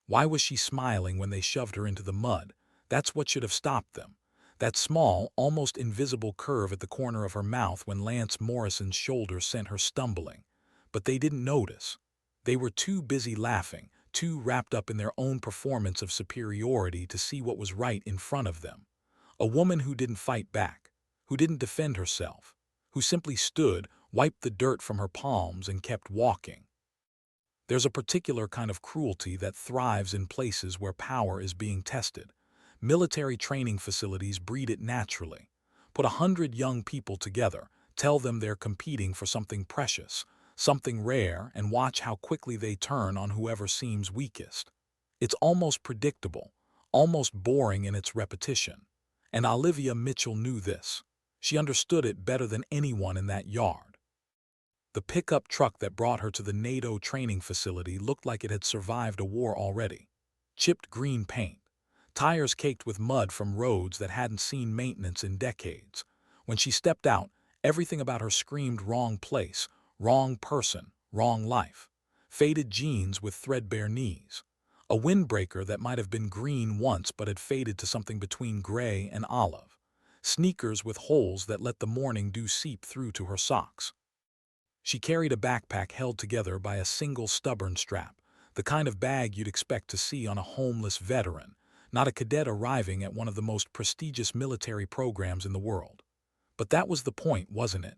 Why was she smiling when they shoved her into the mud? That's what should have stopped them. That small, almost invisible curve at the corner of her mouth when Lance Morrison's shoulder sent her stumbling. But they didn't notice. They were too busy laughing, too wrapped up in their own performance of superiority to see what was right in front of them. A woman who didn't fight back, who didn't defend herself, who simply stood, wiped the dirt from her palms, and kept walking. There's a particular kind of cruelty that thrives in places where power is being tested. Military training facilities breed it naturally. Put 100 young people together, tell them they're competing for something precious, something rare, and watch how quickly they turn on whoever seems weakest. It's almost predictable, almost boring in its repetition. And Olivia Mitchell knew this. She understood it better than anyone in that yard. The pickup truck that brought her to the NATO training facility looked like it had survived a war already. Chipped green paint, tires caked with mud from roads that hadn't seen maintenance in decades. When she stepped out, everything about her screamed wrong place, wrong person, wrong life. Faded jeans with threadbare knees. A windbreaker that might have been green once but had faded to something between gray and olive. Sneakers with holes that let the morning dew seep through to her socks. She carried a backpack held together by a single stubborn strap, the kind of bag you'd expect to see on a homeless veteran, not a cadet arriving at one of the most prestigious military programs in the world. But that was the point, wasn't it?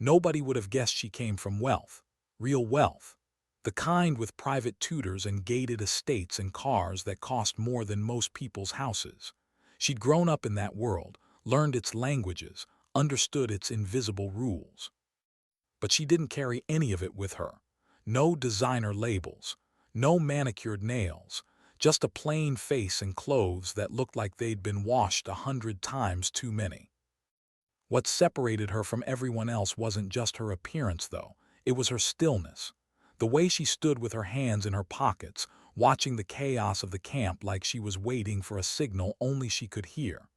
Nobody would have guessed she came from wealth, real wealth, the kind with private tutors and gated estates and cars that cost more than most people's houses. She'd grown up in that world, learned its languages, understood its invisible rules. But she didn't carry any of it with her. No designer labels, no manicured nails, just a plain face and clothes that looked like they'd been washed 100 times too many. What separated her from everyone else wasn't just her appearance, though. It was her stillness. The way she stood with her hands in her pockets, watching the chaos of the camp like she was waiting for a signal only she could hear.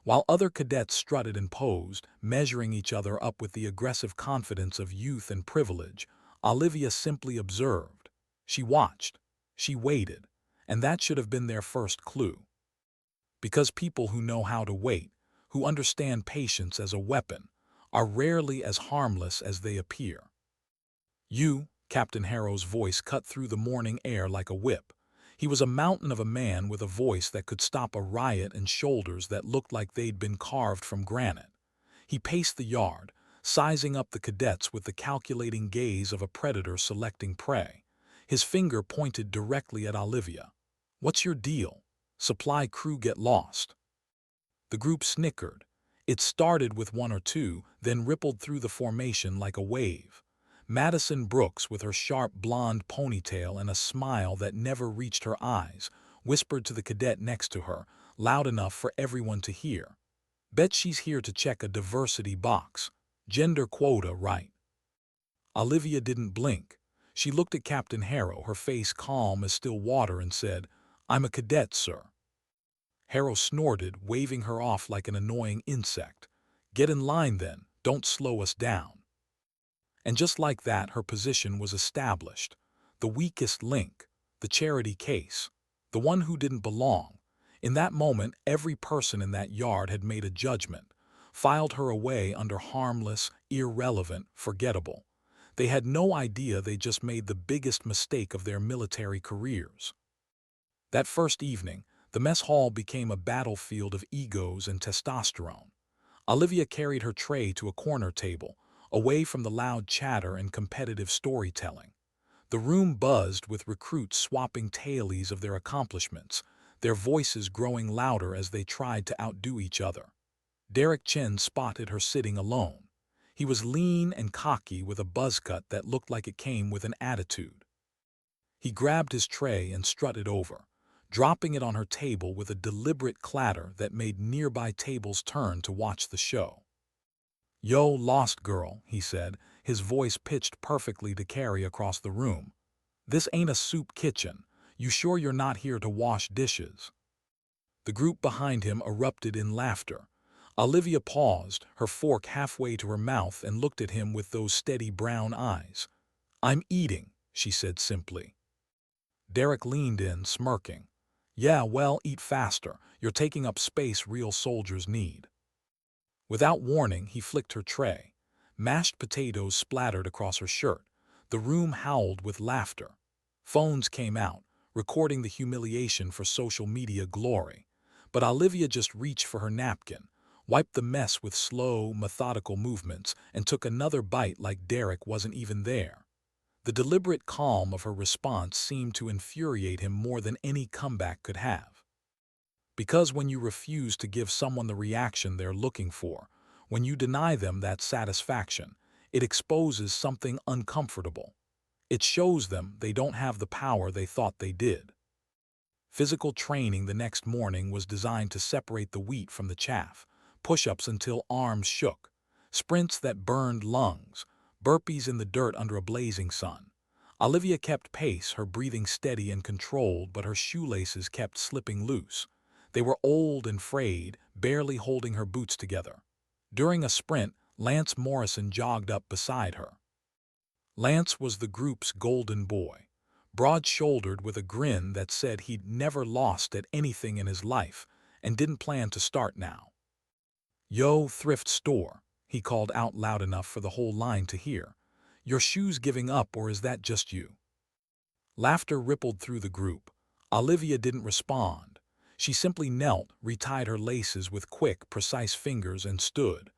While other cadets strutted and posed, measuring each other up with the aggressive confidence of youth and privilege, Olivia simply observed. She watched. She waited. And that should have been their first clue. Because people who know how to wait, who understand patience as a weapon, are rarely as harmless as they appear. "You," Captain Harrow's voice cut through the morning air like a whip. He was a mountain of a man with a voice that could stop a riot and shoulders that looked like they'd been carved from granite. He paced the yard, sizing up the cadets with the calculating gaze of a predator selecting prey. His finger pointed directly at Olivia. "What's your deal? Supply crew get lost." The group snickered. It started with one or two, then rippled through the formation like a wave. Madison Brooks, with her sharp blonde ponytail and a smile that never reached her eyes, whispered to the cadet next to her, loud enough for everyone to hear. "Bet she's here to check a diversity box. Gender quota, right?" Olivia didn't blink. She looked at Captain Harrow, her face calm as still water, and said, "I'm a cadet, sir." Harrow snorted, waving her off like an annoying insect. "Get in line then, don't slow us down." And just like that, her position was established. The weakest link, the charity case, the one who didn't belong. In that moment, every person in that yard had made a judgment, filed her away under harmless, irrelevant, forgettable. They had no idea they just made the biggest mistake of their military careers. That first evening, the mess hall became a battlefield of egos and testosterone. Olivia carried her tray to a corner table, away from the loud chatter and competitive storytelling. The room buzzed with recruits swapping tales of their accomplishments, their voices growing louder as they tried to outdo each other. Derek Chen spotted her sitting alone. He was lean and cocky with a buzz cut that looked like it came with an attitude. He grabbed his tray and strutted over, dropping it on her table with a deliberate clatter that made nearby tables turn to watch the show. "Yo, lost girl," he said, his voice pitched perfectly to carry across the room. "This ain't a soup kitchen. You sure you're not here to wash dishes?" The group behind him erupted in laughter. Olivia paused, her fork halfway to her mouth, and looked at him with those steady brown eyes. "I'm eating," she said simply. Derek leaned in, smirking. Yeah, well, eat faster. You're taking up space real soldiers need. Without warning, he flicked her tray. Mashed potatoes splattered across her shirt. The room howled with laughter. Phones came out, recording the humiliation for social media glory. But Olivia just reached for her napkin, wiped the mess with slow, methodical movements, and took another bite like Derek wasn't even there. The deliberate calm of her response seemed to infuriate him more than any comeback could have. Because when you refuse to give someone the reaction they're looking for, when you deny them that satisfaction, it exposes something uncomfortable. It shows them they don't have the power they thought they did. Physical training the next morning was designed to separate the wheat from the chaff, push-ups until arms shook, sprints that burned lungs, burpees in the dirt under a blazing sun. Olivia kept pace, her breathing steady and controlled, but her shoelaces kept slipping loose. They were old and frayed, barely holding her boots together. During a sprint, Lance Morrison jogged up beside her. Lance was the group's golden boy, broad-shouldered with a grin that said he'd never lost at anything in his life and didn't plan to start now. Yo, thrift store, he called out loud enough for the whole line to hear. Your shoes giving up, or is that just you? Laughter rippled through the group. Olivia didn't respond. She simply knelt, retied her laces with quick, precise fingers, and stood.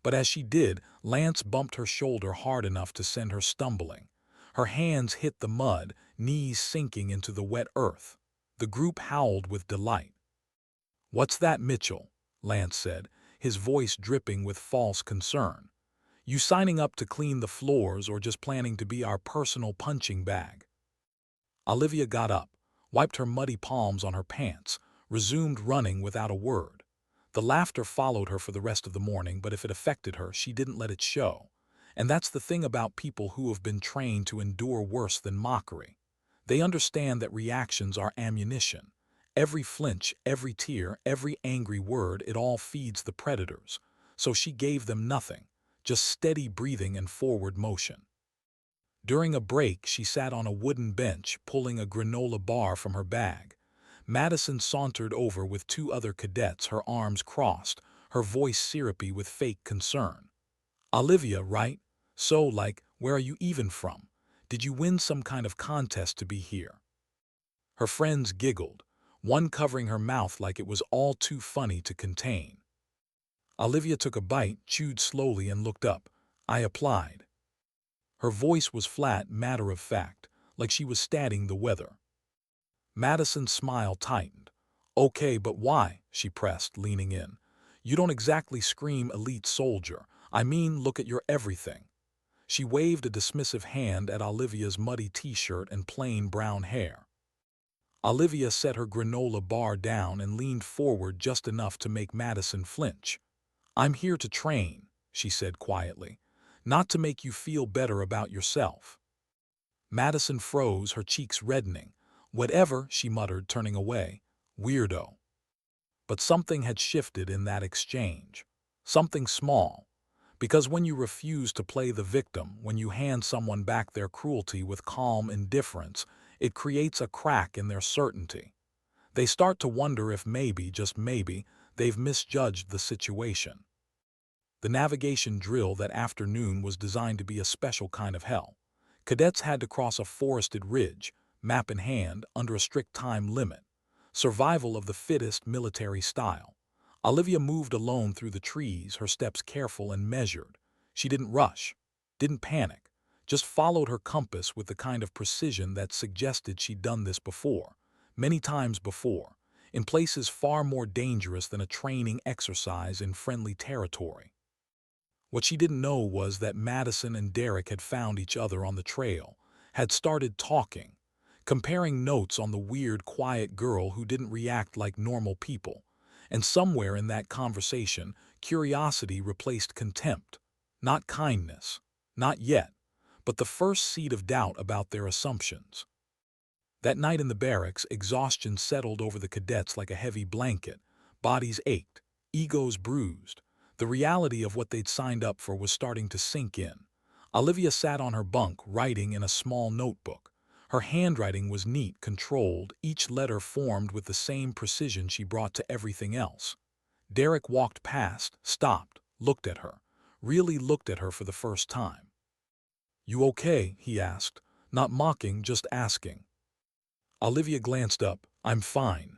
But as she did, Lance bumped her shoulder hard enough to send her stumbling. Her hands hit the mud, knees sinking into the wet earth. The group howled with delight. What's that, Mitchell? Lance said, his voice dripping with false concern. You signing up to clean the floors or just planning to be our personal punching bag? Olivia got up, wiped her muddy palms on her pants, resumed running without a word. The laughter followed her for the rest of the morning, but if it affected her, she didn't let it show. And that's the thing about people who have been trained to endure worse than mockery. They understand that reactions are ammunition. Every flinch, every tear, every angry word, it all feeds the predators. So she gave them nothing, just steady breathing and forward motion. During a break, she sat on a wooden bench, pulling a granola bar from her bag. Madison sauntered over with two other cadets, her arms crossed, her voice syrupy with fake concern. Olivia, right? So, like, where are you even from? Did you win some kind of contest to be here? Her friends giggled, one covering her mouth like it was all too funny to contain. Olivia took a bite, chewed slowly, and looked up. I applied. Her voice was flat, matter-of-fact, like she was stating the weather. Madison's smile tightened. Okay, but why? She pressed, leaning in. You don't exactly scream elite soldier. I mean, look at your everything. She waved a dismissive hand at Olivia's muddy t-shirt and plain brown hair. Olivia set her granola bar down and leaned forward just enough to make Madison flinch. I'm here to train, she said quietly, not to make you feel better about yourself. Madison froze, her cheeks reddening. Whatever, she muttered, turning away. Weirdo. But something had shifted in that exchange. Something small. Because when you refuse to play the victim, when you hand someone back their cruelty with calm indifference, it creates a crack in their certainty. They start to wonder if maybe, just maybe, they've misjudged the situation. The navigation drill that afternoon was designed to be a special kind of hell. Cadets had to cross a forested ridge, map in hand, under a strict time limit. Survival of the fittest military style. Olivia moved alone through the trees, her steps careful and measured. She didn't rush, didn't panic, just followed her compass with the kind of precision that suggested she'd done this before, many times before, in places far more dangerous than a training exercise in friendly territory. What she didn't know was that Madison and Derek had found each other on the trail, had started talking, comparing notes on the weird, quiet girl who didn't react like normal people. And somewhere in that conversation, curiosity replaced contempt. Not kindness. Not yet. But the first seed of doubt about their assumptions. That night in the barracks, exhaustion settled over the cadets like a heavy blanket. Bodies ached. Egos bruised. The reality of what they'd signed up for was starting to sink in. Olivia sat on her bunk, writing in a small notebook. Her handwriting was neat, controlled, each letter formed with the same precision she brought to everything else. Derek walked past, stopped, looked at her, really looked at her for the first time. "You okay?" he asked, not mocking, just asking. Olivia glanced up. "I'm fine.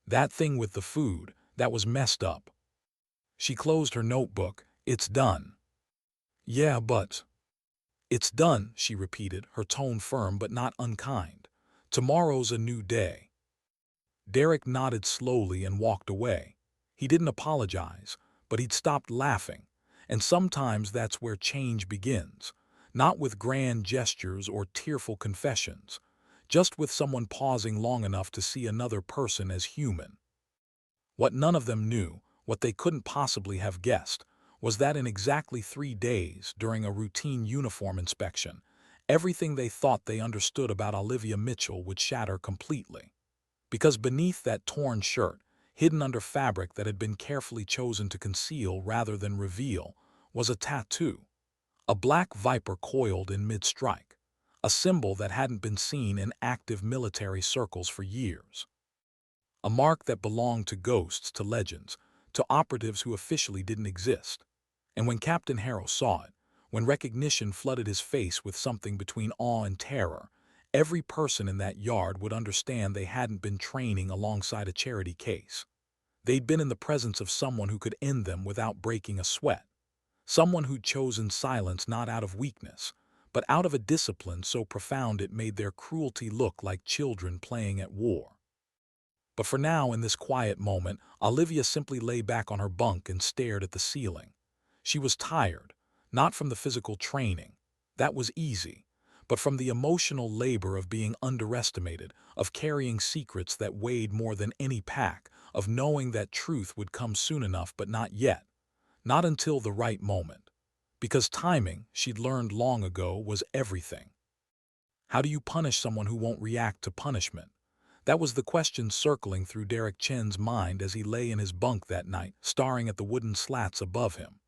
That thing with the food, that was messed up." She closed her notebook. "It's done." "Yeah, but—" "It's done," she repeated, her tone firm but not unkind. "Tomorrow's a new day." Derek nodded slowly and walked away. He didn't apologize, but he'd stopped laughing. And sometimes that's where change begins. Not with grand gestures or tearful confessions, just with someone pausing long enough to see another person as human. What none of them knew, what they couldn't possibly have guessed, was that in exactly 3 days, during a routine uniform inspection, everything they thought they understood about Olivia Mitchell would shatter completely. Because beneath that torn shirt, hidden under fabric that had been carefully chosen to conceal rather than reveal, was a tattoo. A black viper coiled in mid-strike, a symbol that hadn't been seen in active military circles for years. A mark that belonged to ghosts, to legends, to operatives who officially didn't exist. And when Captain Harrow saw it, when recognition flooded his face with something between awe and terror, every person in that yard would understand they hadn't been training alongside a charity case. They'd been in the presence of someone who could end them without breaking a sweat. Someone who'd chosen silence not out of weakness, but out of a discipline so profound it made their cruelty look like children playing at war. But for now, in this quiet moment, Olivia simply lay back on her bunk and stared at the ceiling. She was tired, not from the physical training. That was easy. But from the emotional labor of being underestimated, of carrying secrets that weighed more than any pack, of knowing that truth would come soon enough but not yet. Not until the right moment. Because timing, she'd learned long ago, was everything. How do you punish someone who won't react to punishment? That was the question circling through Derek Chen's mind as he lay in his bunk that night, staring at the wooden slats above him.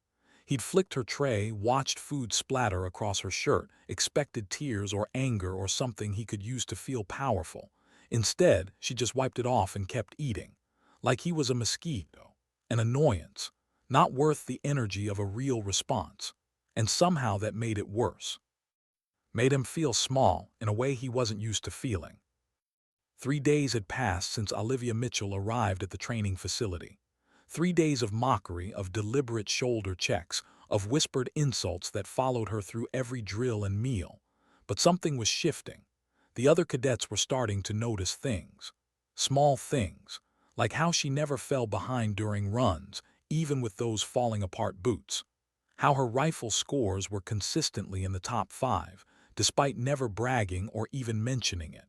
He'd flicked her tray, watched food splatter across her shirt, expected tears or anger or something he could use to feel powerful. Instead, she just wiped it off and kept eating. Like he was a mosquito, an annoyance, not worth the energy of a real response. And somehow that made it worse. Made him feel small in a way he wasn't used to feeling. 3 days had passed since Olivia Mitchell arrived at the training facility. 3 days of mockery, of deliberate shoulder checks, of whispered insults that followed her through every drill and meal. But something was shifting. The other cadets were starting to notice things. Small things, like how she never fell behind during runs, even with those falling apart boots. How her rifle scores were consistently in the top 5, despite never bragging or even mentioning it.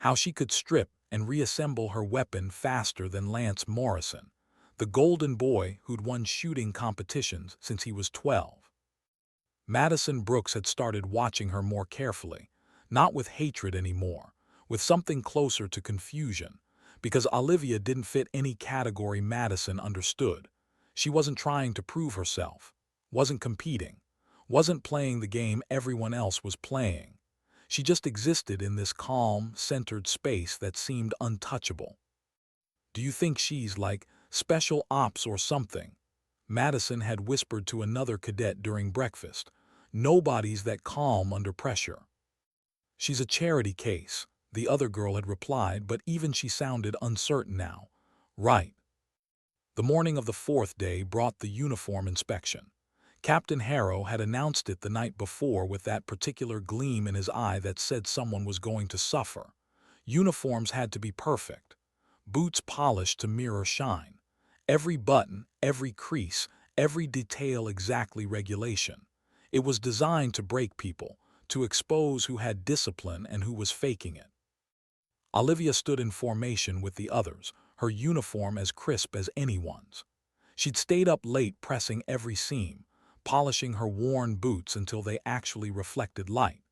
How she could strip and reassemble her weapon faster than Lance Morrison, the golden boy who'd won shooting competitions since he was 12. Madison Brooks had started watching her more carefully, not with hatred anymore, with something closer to confusion, because Olivia didn't fit any category Madison understood. She wasn't trying to prove herself, wasn't competing, wasn't playing the game everyone else was playing. She just existed in this calm, centered space that seemed untouchable. "Do you think she's like special ops or something?" Madison had whispered to another cadet during breakfast. "Nobody's that calm under pressure." "She's a charity case," the other girl had replied, but even she sounded uncertain now. "Right." The morning of the 4th day brought the uniform inspection. Captain Harrow had announced it the night before with that particular gleam in his eye that said someone was going to suffer. Uniforms had to be perfect. Boots polished to mirror shine. Every button, every crease, every detail exactly regulation. It was designed to break people, to expose who had discipline and who was faking it. Olivia stood in formation with the others, her uniform as crisp as anyone's. She'd stayed up late pressing every seam, polishing her worn boots until they actually reflected light.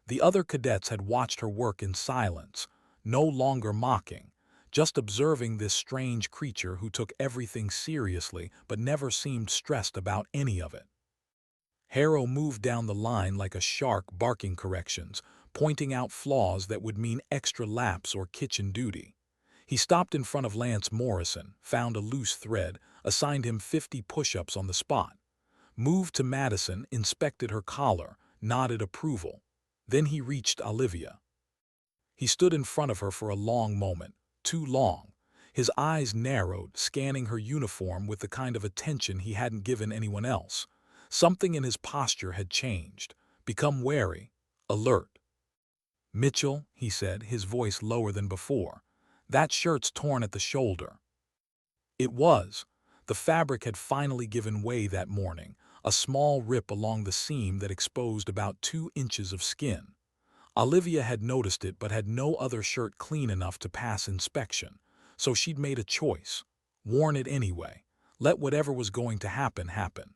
The other cadets had watched her work in silence, no longer mocking, just observing this strange creature who took everything seriously but never seemed stressed about any of it. Harrow moved down the line like a shark barking corrections, pointing out flaws that would mean extra laps or kitchen duty. He stopped in front of Lance Morrison, found a loose thread, assigned him 50 push-ups on the spot. Moved to Madison, inspected her collar, nodded approval. Then he reached Olivia. He stood in front of her for a long moment, too long. His eyes narrowed, scanning her uniform with the kind of attention he hadn't given anyone else. Something in his posture had changed, become wary, alert. "Mitchell," he said, his voice lower than before, "that shirt's torn at the shoulder." It was. The fabric had finally given way that morning, a small rip along the seam that exposed about 2 inches of skin. Olivia had noticed it but had no other shirt clean enough to pass inspection, so she'd made a choice. Worn it anyway. Let whatever was going to happen happen.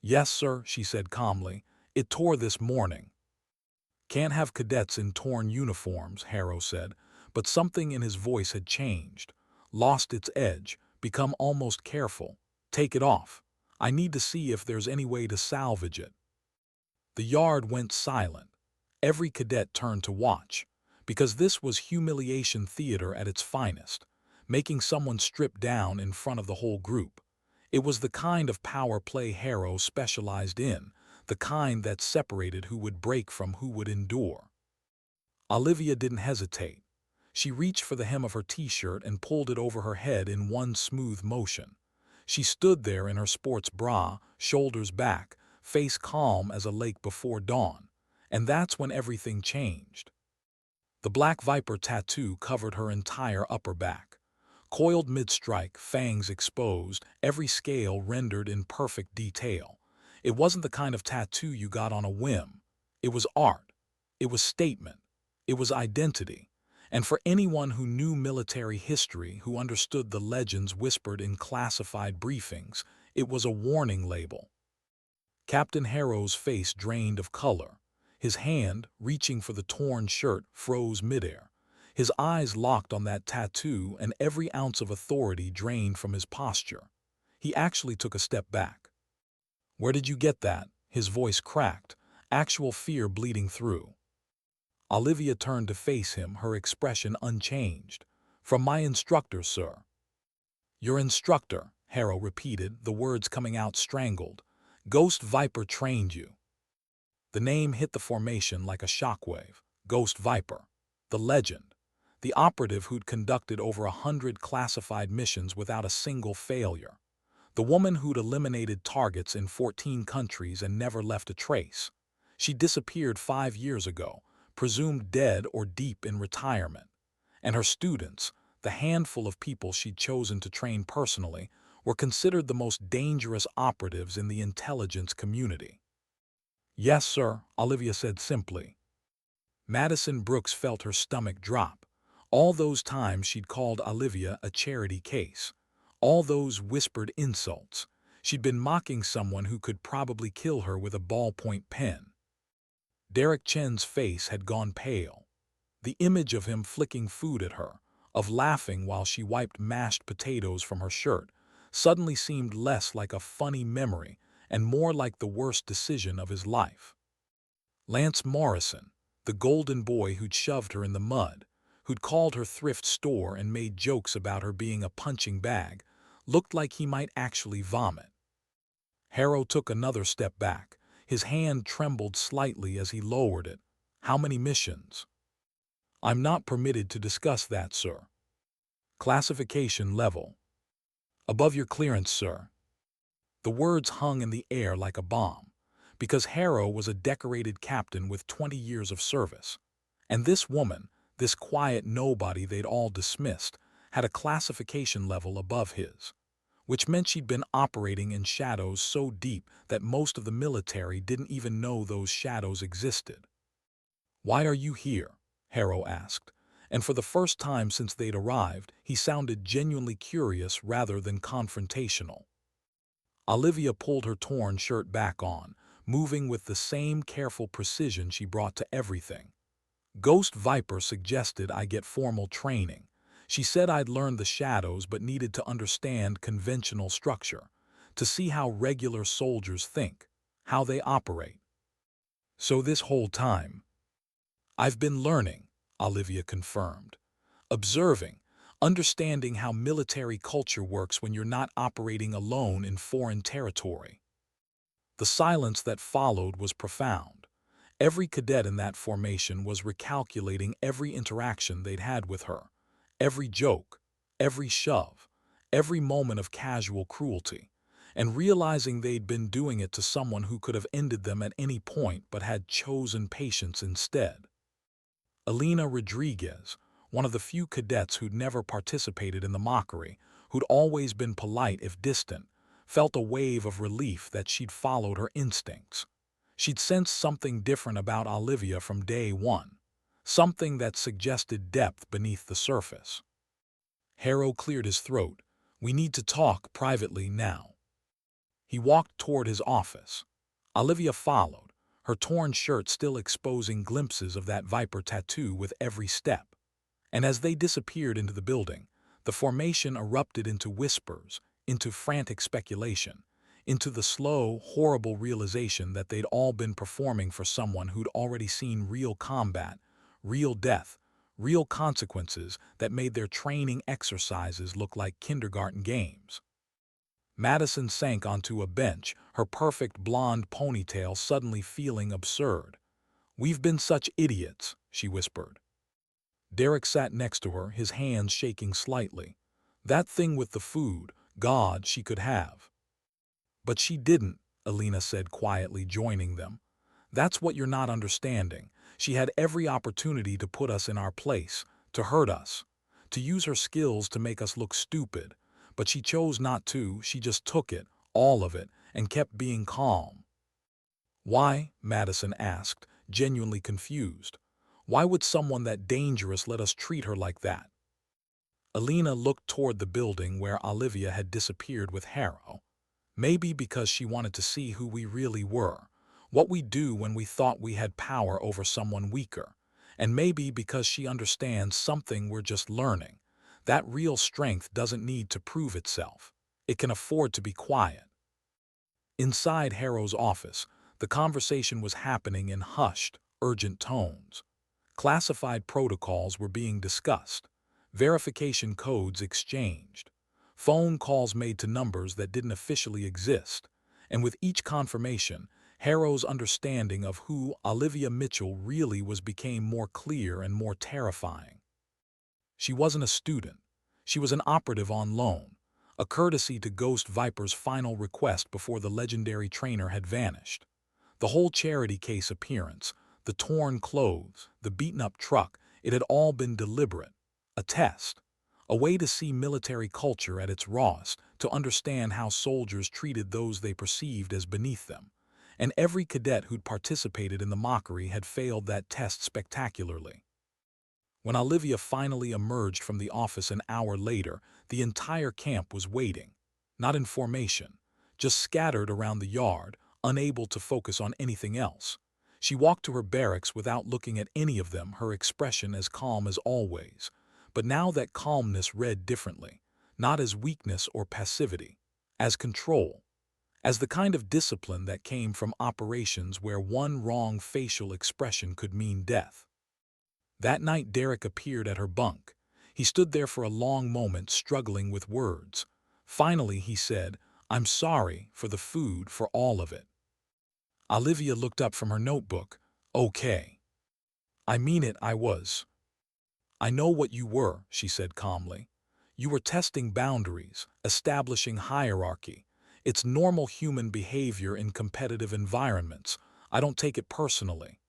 "Yes, sir," she said calmly. "It tore this morning." "Can't have cadets in torn uniforms," Harrow said, but something in his voice had changed, lost its edge, become almost careful. "Take it off. I need to see if there's any way to salvage it." The yard went silent. Every cadet turned to watch, because this was humiliation theater at its finest, making someone strip down in front of the whole group. It was the kind of power play Harrow specialized in, the kind that separated who would break from who would endure. Olivia didn't hesitate. She reached for the hem of her t-shirt and pulled it over her head in one smooth motion. She stood there in her sports bra, shoulders back, face calm as a lake before dawn. And that's when everything changed. The black viper tattoo covered her entire upper back. Coiled mid-strike, fangs exposed, every scale rendered in perfect detail. It wasn't the kind of tattoo you got on a whim. It was art. It was statement. It was identity. And for anyone who knew military history, who understood the legends whispered in classified briefings, it was a warning label. Captain Harrow's face drained of color. His hand, reaching for the torn shirt, froze midair. His eyes locked on that tattoo, and every ounce of authority drained from his posture. He actually took a step back. "Where did you get that?" His voice cracked, actual fear bleeding through. Olivia turned to face him, her expression unchanged. "From my instructor, sir." "Your instructor," Harrow repeated, the words coming out strangled. "Ghost Viper trained you." The name hit the formation like a shockwave. Ghost Viper. The legend. The operative who'd conducted over 100 classified missions without a single failure. The woman who'd eliminated targets in 14 countries and never left a trace. She disappeared 5 years ago, presumed dead or deep in retirement. And her students, the handful of people she'd chosen to train personally, were considered the most dangerous operatives in the intelligence community. "Yes, sir," Olivia said simply. Madison Brooks felt her stomach drop. All those times she'd called Olivia a charity case. All those whispered insults. She'd been mocking someone who could probably kill her with a ballpoint pen. Derek Chen's face had gone pale. The image of him flicking food at her, of laughing while she wiped mashed potatoes from her shirt, suddenly seemed less like a funny memory and more like the worst decision of his life. Lance Morrison, the golden boy who'd shoved her in the mud, who'd called her thrift store and made jokes about her being a punching bag, looked like he might actually vomit. Harrow took another step back. His hand trembled slightly as he lowered it. "How many missions?" "I'm not permitted to discuss that, sir." "Classification level." "Above your clearance, sir." The words hung in the air like a bomb, because Harrow was a decorated captain with 20 years of service. And this woman, this quiet nobody they'd all dismissed, had a classification level above his, which meant she'd been operating in shadows so deep that most of the military didn't even know those shadows existed. "Why are you here?" Harrow asked, and for the first time since they'd arrived, he sounded genuinely curious rather than confrontational. Olivia pulled her torn shirt back on, moving with the same careful precision she brought to everything. "Ghost Viper suggested I get formal training. She said I'd learned the shadows but needed to understand conventional structure, to see how regular soldiers think, how they operate." "So this whole time I've been learning, Olivia confirmed. Observing, understanding how military culture works when you're not operating alone in foreign territory. The silence that followed was profound. Every cadet in that formation was recalculating every interaction they'd had with her, every joke, every shove, every moment of casual cruelty, and realizing they'd been doing it to someone who could have ended them at any point but had chosen patience instead. Elena Rodriguez, one of the few cadets who'd never participated in the mockery, who'd always been polite if distant, felt a wave of relief that she'd followed her instincts. She'd sensed something different about Olivia from day one, something that suggested depth beneath the surface. Harrow cleared his throat. "We need to talk privately now." He walked toward his office. Olivia followed, her torn shirt still exposing glimpses of that viper tattoo with every step. And as they disappeared into the building, the formation erupted into whispers, into frantic speculation, into the slow, horrible realization that they'd all been performing for someone who'd already seen real combat, real death, real consequences that made their training exercises look like kindergarten games. Madison sank onto a bench, her perfect blonde ponytail suddenly feeling absurd. "We've been such idiots," she whispered. Derek sat next to her, his hands shaking slightly. "That thing with the food, God, she could have." "But she didn't," Elena said quietly, joining them. "That's what you're not understanding. She had every opportunity to put us in our place, to hurt us, to use her skills to make us look stupid. But she chose not to, she just took it, all of it, and kept being calm." "Why?" Madison asked, genuinely confused. "Why would someone that dangerous let us treat her like that?" Elena looked toward the building where Olivia had disappeared with Harrow. "Maybe because she wanted to see who we really were, what we do when we thought we had power over someone weaker, and maybe because she understands something we're just learning, that real strength doesn't need to prove itself. It can afford to be quiet." Inside Harrow's office, the conversation was happening in hushed, urgent tones. Classified protocols were being discussed, verification codes exchanged, phone calls made to numbers that didn't officially exist, and with each confirmation, Harrow's understanding of who Olivia Mitchell really was became more clear and more terrifying. She wasn't a student. She was an operative on loan, a courtesy to Ghost Viper's final request before the legendary trainer had vanished. The whole charity case appearance, the torn clothes, the beaten-up truck, it had all been deliberate. A test. A way to see military culture at its rawest, to understand how soldiers treated those they perceived as beneath them. And every cadet who'd participated in the mockery had failed that test spectacularly. When Olivia finally emerged from the office an hour later, the entire camp was waiting. Not in formation, just scattered around the yard, unable to focus on anything else. She walked to her barracks without looking at any of them, her expression as calm as always. But now that calmness read differently, not as weakness or passivity, as control, as the kind of discipline that came from operations where one wrong facial expression could mean death. That night Derek appeared at her bunk. He stood there for a long moment, struggling with words. Finally he said, "I'm sorry for the food, for all of it." Olivia looked up from her notebook. "Okay. I mean it, I was." "I know what you were," she said calmly. "You were testing boundaries, establishing hierarchy. It's normal human behavior in competitive environments. I don't take it personally."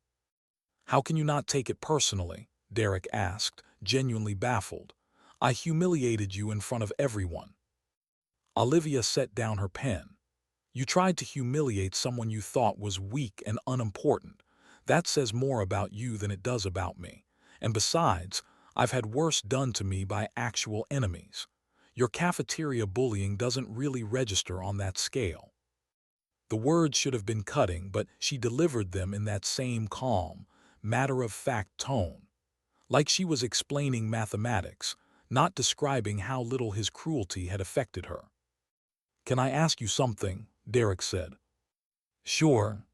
"How can you not take it personally?" Derek asked, genuinely baffled. "I humiliated you in front of everyone." Olivia set down her pen. "You tried to humiliate someone you thought was weak and unimportant. That says more about you than it does about me. And besides, I've had worse done to me by actual enemies. Your cafeteria bullying doesn't really register on that scale." The words should have been cutting, but she delivered them in that same calm, matter-of-fact tone, like she was explaining mathematics, not describing how little his cruelty had affected her. "Can I ask you something?" Derek said. "Sure."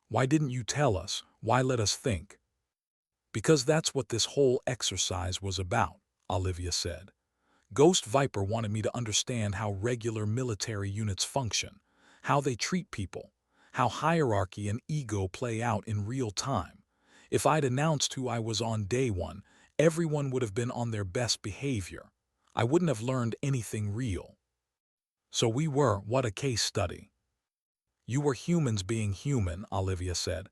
"Why didn't you tell us? Why let us think?" Because that's what this whole exercise was about, Olivia said. Ghost Viper wanted me to understand how regular military units function, how they treat people, how hierarchy and ego play out in real time. If I'd announced who I was on day one, everyone would have been on their best behavior. I wouldn't have learned anything real. So we were, what a case study. You were humans being human, Olivia said.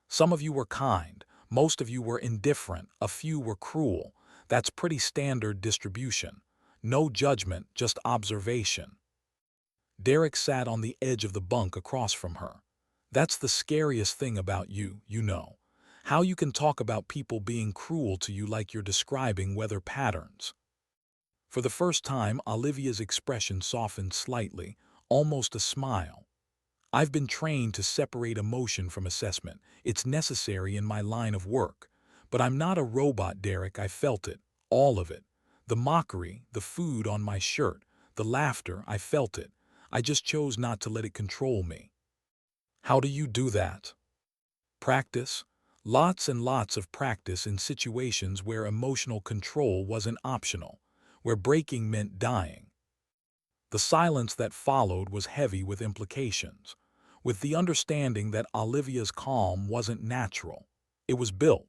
Some of you were kind, most of you were indifferent, a few were cruel. That's pretty standard distribution. No judgment, just observation. Derek sat on the edge of the bunk across from her. That's the scariest thing about you, you know. How you can talk about people being cruel to you like you're describing weather patterns. For the first time, Olivia's expression softened slightly, almost a smile. I've been trained to separate emotion from assessment. It's necessary in my line of work. But I'm not a robot, Derek. I felt it. All of it. The mockery, the food on my shirt, the laughter, I felt it. I just chose not to let it control me. How do you do that? Practice. Lots and lots of practice in situations where emotional control wasn't optional, where breaking meant dying. The silence that followed was heavy with implications, with the understanding that Olivia's calm wasn't natural. It was built,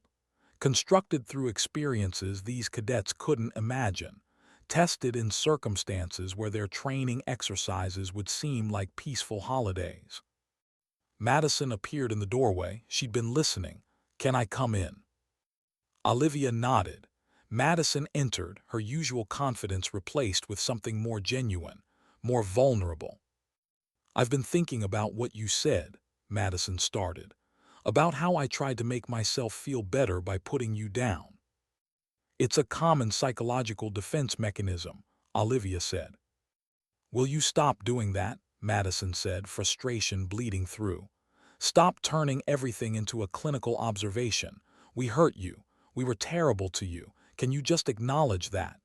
constructed through experiences these cadets couldn't imagine, tested in circumstances where their training exercises would seem like peaceful holidays. Madison appeared in the doorway. She'd been listening. "Can I come in?" Olivia nodded. Madison entered, her usual confidence replaced with something more genuine, more vulnerable. "I've been thinking about what you said," Madison started, "about how I tried to make myself feel better by putting you down." "It's a common psychological defense mechanism," Olivia said. "Will you stop doing that?" Madison said, frustration bleeding through. "Stop turning everything into a clinical observation. We hurt you. We were terrible to you. Can you just acknowledge that?"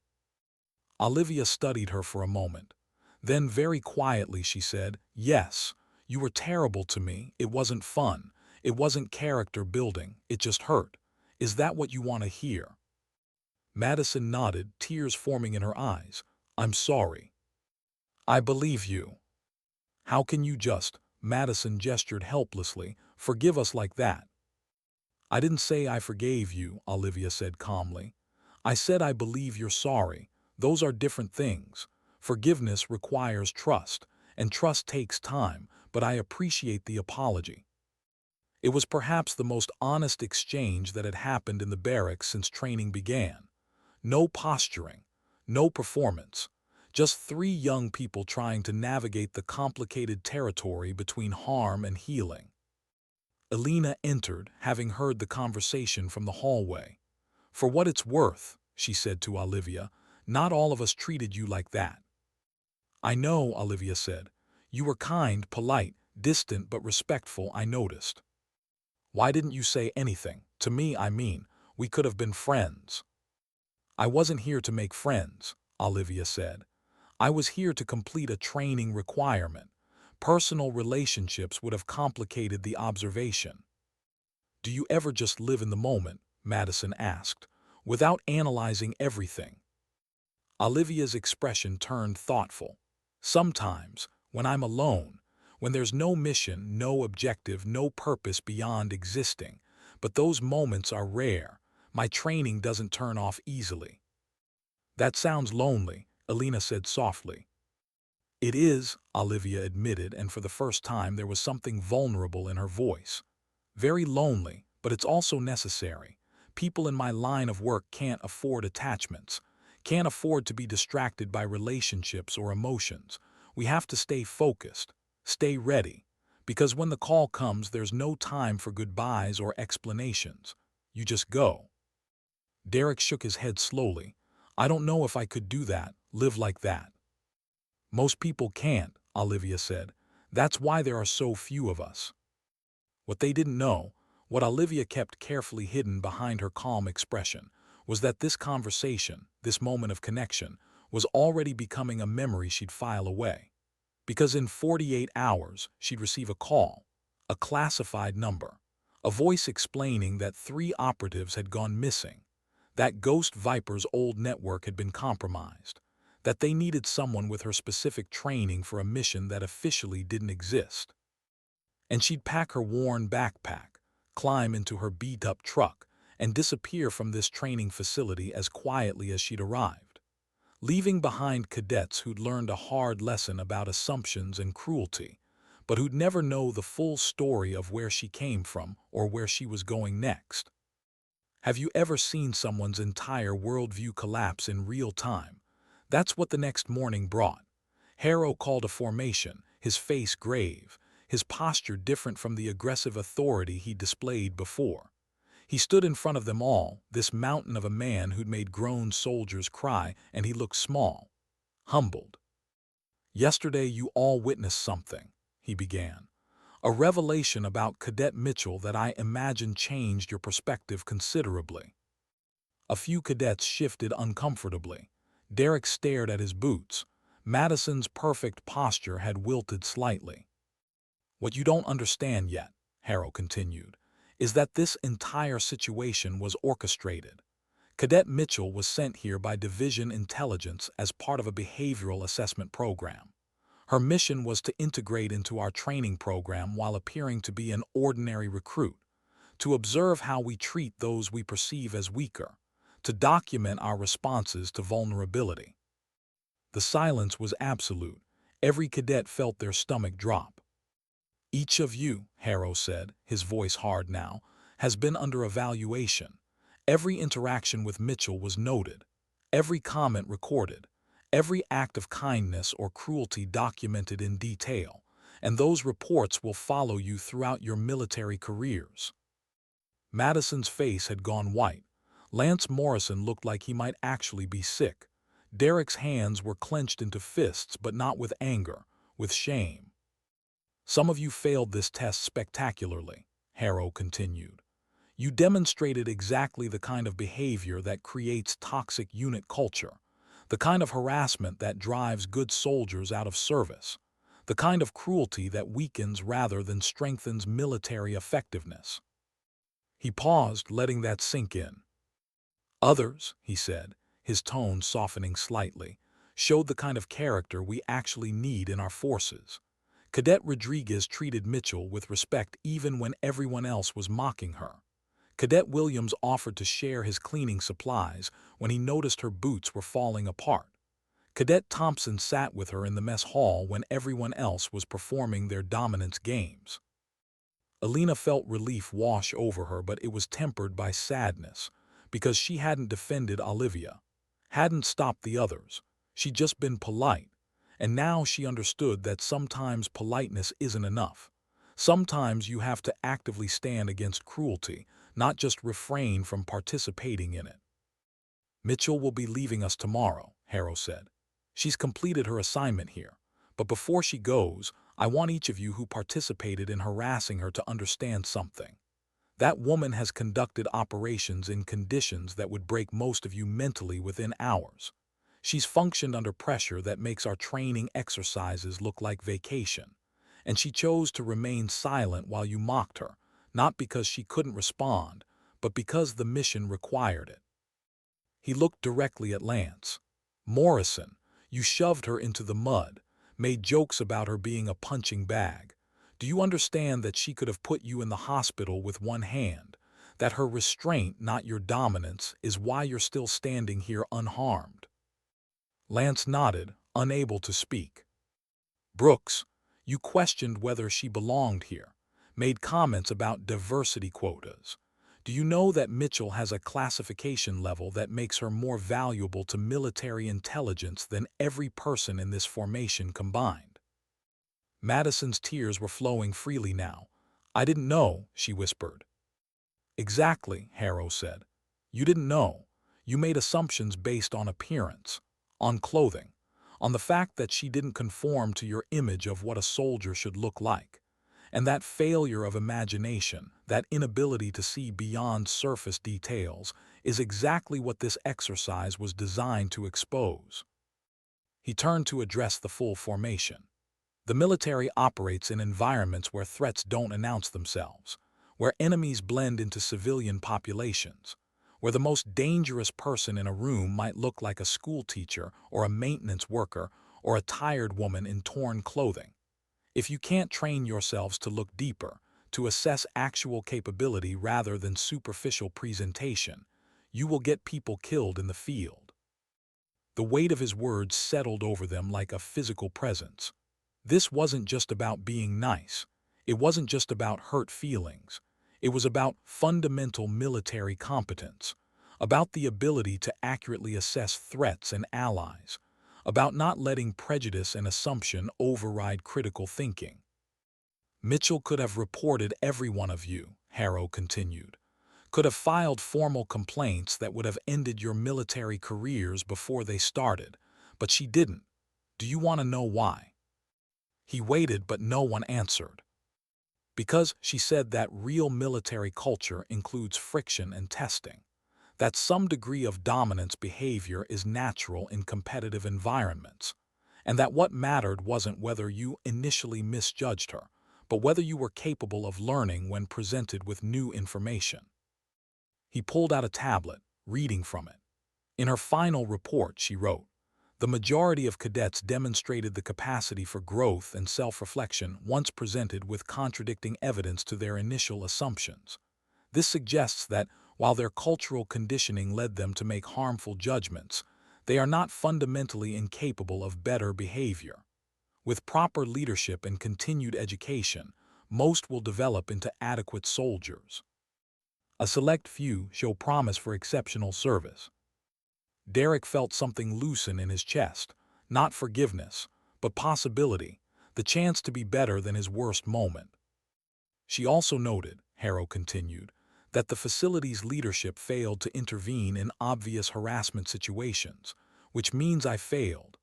Olivia studied her for a moment. Then very quietly she said, "Yes, you were terrible to me. It wasn't fun. It wasn't character building. It just hurt. Is that what you want to hear?" Madison nodded, tears forming in her eyes. "I'm sorry." "I believe you." "How can you just," Madison gestured helplessly, "forgive us like that?" "I didn't say I forgave you," Olivia said calmly. "I said I believe you're sorry. Those are different things. Forgiveness requires trust, and trust takes time, but I appreciate the apology." It was perhaps the most honest exchange that had happened in the barracks since training began. No posturing, no performance, just three young people trying to navigate the complicated territory between harm and healing. Elena entered, having heard the conversation from the hallway. "For what it's worth," she said to Olivia, "not all of us treated you like that." "I know," Olivia said. "You were kind, polite, distant but respectful, I noticed." "Why didn't you say anything? To me, I mean, we could have been friends." "I wasn't here to make friends," Olivia said. "I was here to complete a training requirement. Personal relationships would have complicated the observation." "Do you ever just live in the moment?" Madison asked, "without analyzing everything?" Olivia's expression turned thoughtful. "Sometimes, when I'm alone, when there's no mission, no objective, no purpose beyond existing. But those moments are rare. My training doesn't turn off easily." "That sounds lonely," Elena said softly. "It is," Olivia admitted, and for the first time there was something vulnerable in her voice. "Very lonely, but it's also necessary. People in my line of work can't afford attachments, can't afford to be distracted by relationships or emotions. We have to stay focused, stay ready, because when the call comes there's no time for goodbyes or explanations. You just go." Derek shook his head slowly. "I don't know if I could do that, live like that." "Most people can't," Olivia said. "That's why there are so few of us." What they didn't know, what Olivia kept carefully hidden behind her calm expression, was that this conversation, this moment of connection, was already becoming a memory she'd file away. Because in 48 hours, she'd receive a call, a classified number, A voice explaining that 3 operatives had gone missing, that Ghost Viper's old network had been compromised, that they needed someone with her specific training for a mission that officially didn't exist. And she'd pack her worn backpack, climb into her beat-up truck, and disappear from this training facility as quietly as she'd arrived, leaving behind cadets who'd learned a hard lesson about assumptions and cruelty, but who'd never know the full story of where she came from or where she was going next. Have you ever seen someone's entire worldview collapse in real time? That's what the next morning brought. Harrow called a formation, his face grave, his posture different from the aggressive authority he displayed before. He stood in front of them all, this mountain of a man who'd made grown soldiers cry, and he looked small, humbled. "Yesterday you all witnessed something," he began. "A revelation about Cadet Mitchell that I imagine changed your perspective considerably." A few cadets shifted uncomfortably. Derek stared at his boots. Madison's perfect posture had wilted slightly. "What you don't understand yet," Harrow continued, "is that this entire situation was orchestrated. Cadet Mitchell was sent here by Division Intelligence as part of a behavioral assessment program. Her mission was to integrate into our training program while appearing to be an ordinary recruit, to observe how we treat those we perceive as weaker, to document our responses to vulnerability." The silence was absolute. Every cadet felt their stomach drop. "Each of you," Harrow said, his voice hard now, "has been under evaluation. Every interaction with Mitchell was noted, every comment recorded, every act of kindness or cruelty documented in detail, and those reports will follow you throughout your military careers." Madison's face had gone white. Lance Morrison looked like he might actually be sick. Derek's hands were clenched into fists, but not with anger, with shame. "Some of you failed this test spectacularly," Harrow continued. "You demonstrated exactly the kind of behavior that creates toxic unit culture, the kind of harassment that drives good soldiers out of service, the kind of cruelty that weakens rather than strengthens military effectiveness." He paused, letting that sink in. "Others," he said, his tone softening slightly, "showed the kind of character we actually need in our forces. Cadet Rodriguez treated Mitchell with respect even when everyone else was mocking her. Cadet Williams offered to share his cleaning supplies when he noticed her boots were falling apart. Cadet Thompson sat with her in the mess hall when everyone else was performing their dominance games." Alina felt relief wash over her, but it was tempered by sadness, because she hadn't defended Olivia, hadn't stopped the others. She'd just been polite, and now she understood that sometimes politeness isn't enough. Sometimes you have to actively stand against cruelty, not just refrain from participating in it. "Mitchell will be leaving us tomorrow," Harrow said. "She's completed her assignment here, but before she goes, I want each of you who participated in harassing her to understand something. That woman has conducted operations in conditions that would break most of you mentally within hours. She's functioned under pressure that makes our training exercises look like vacation. And she chose to remain silent while you mocked her, not because she couldn't respond, but because the mission required it." He looked directly at Lance. "Morrison, you shoved her into the mud, made jokes about her being a punching bag. Do you understand that she could have put you in the hospital with one hand? That her restraint, not your dominance, is why you're still standing here unharmed?" Lance nodded, unable to speak. "Brooks, you questioned whether she belonged here, made comments about diversity quotas. Do you know that Mitchell has a classification level that makes her more valuable to military intelligence than every person in this formation combined?" Madison's tears were flowing freely now. "I didn't know," she whispered. "Exactly," Harrow said. "You didn't know. You made assumptions based on appearance, on clothing, on the fact that she didn't conform to your image of what a soldier should look like. And that failure of imagination, that inability to see beyond surface details, is exactly what this exercise was designed to expose." He turned to address the full formation. "The military operates in environments where threats don't announce themselves, where enemies blend into civilian populations, where the most dangerous person in a room might look like a school teacher or a maintenance worker or a tired woman in torn clothing. If you can't train yourselves to look deeper, to assess actual capability rather than superficial presentation, you will get people killed in the field. The weight of his words settled over them like a physical presence. This wasn't just about being nice. It wasn't just about hurt feelings. It was about fundamental military competence, about the ability to accurately assess threats and allies, about not letting prejudice and assumption override critical thinking. Mitchell could have reported every one of you, Harrow continued, could have filed formal complaints that would have ended your military careers before they started, but she didn't. Do you want to know why? He waited, but no one answered. Because she said that real military culture includes friction and testing, that some degree of dominance behavior is natural in competitive environments, and that what mattered wasn't whether you initially misjudged her, but whether you were capable of learning when presented with new information. He pulled out a tablet, reading from it. In her final report, she wrote, "The majority of cadets demonstrated the capacity for growth and self-reflection once presented with contradicting evidence to their initial assumptions. This suggests that, while their cultural conditioning led them to make harmful judgments, they are not fundamentally incapable of better behavior. With proper leadership and continued education, most will develop into adequate soldiers. A select few show promise for exceptional service." Derek felt something loosen in his chest, not forgiveness, but possibility, the chance to be better than his worst moment. She also noted, Harrow continued, that the facility's leadership failed to intervene in obvious harassment situations, which means I failed.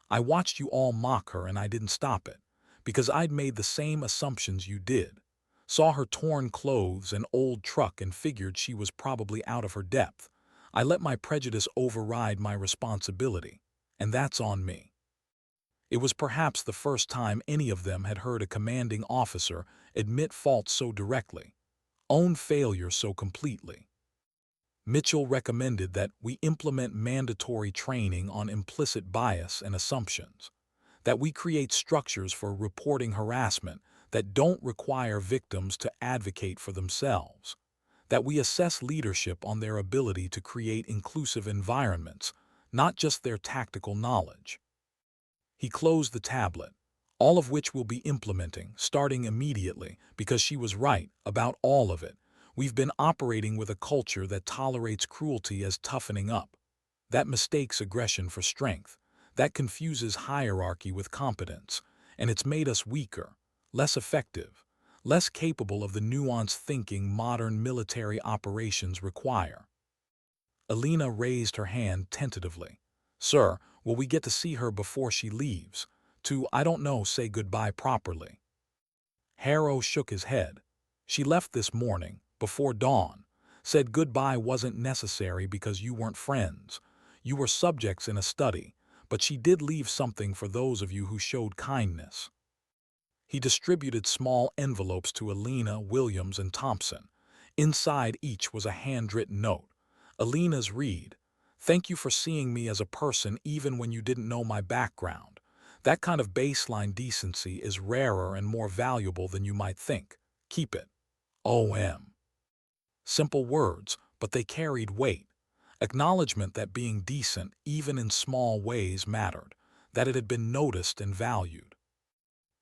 I watched you all mock her and I didn't stop it, because I'd made the same assumptions you did. Saw her torn clothes and old truck and figured she was probably out of her depth. I let my prejudice override my responsibility, and that's on me. It was perhaps the first time any of them had heard a commanding officer admit fault so directly, own failure so completely. Mitchell recommended that we implement mandatory training on implicit bias and assumptions, that we create structures for reporting harassment that don't require victims to advocate for themselves, that we assess leadership on their ability to create inclusive environments, not just their tactical knowledge. He closed the tablet, all of which we'll be implementing, starting immediately, because she was right about all of it. We've been operating with a culture that tolerates cruelty as toughening up, that mistakes aggression for strength, that confuses hierarchy with competence, and it's made us weaker, less effective, less capable of the nuanced thinking modern military operations require. Alina raised her hand tentatively. "Sir, will we get to see her before she leaves? To, I don't know, say goodbye properly?" Harrow shook his head. "She left this morning, before dawn. Said goodbye wasn't necessary because you weren't friends. You were subjects in a study, but she did leave something for those of you who showed kindness." He distributed small envelopes to Alina, Williams, and Thompson. Inside each was a handwritten note. Alina's read, "Thank you for seeing me as a person even when you didn't know my background. That kind of baseline decency is rarer and more valuable than you might think. Keep it. O.M." Simple words, but they carried weight. Acknowledgement that being decent, even in small ways, mattered, that it had been noticed and valued.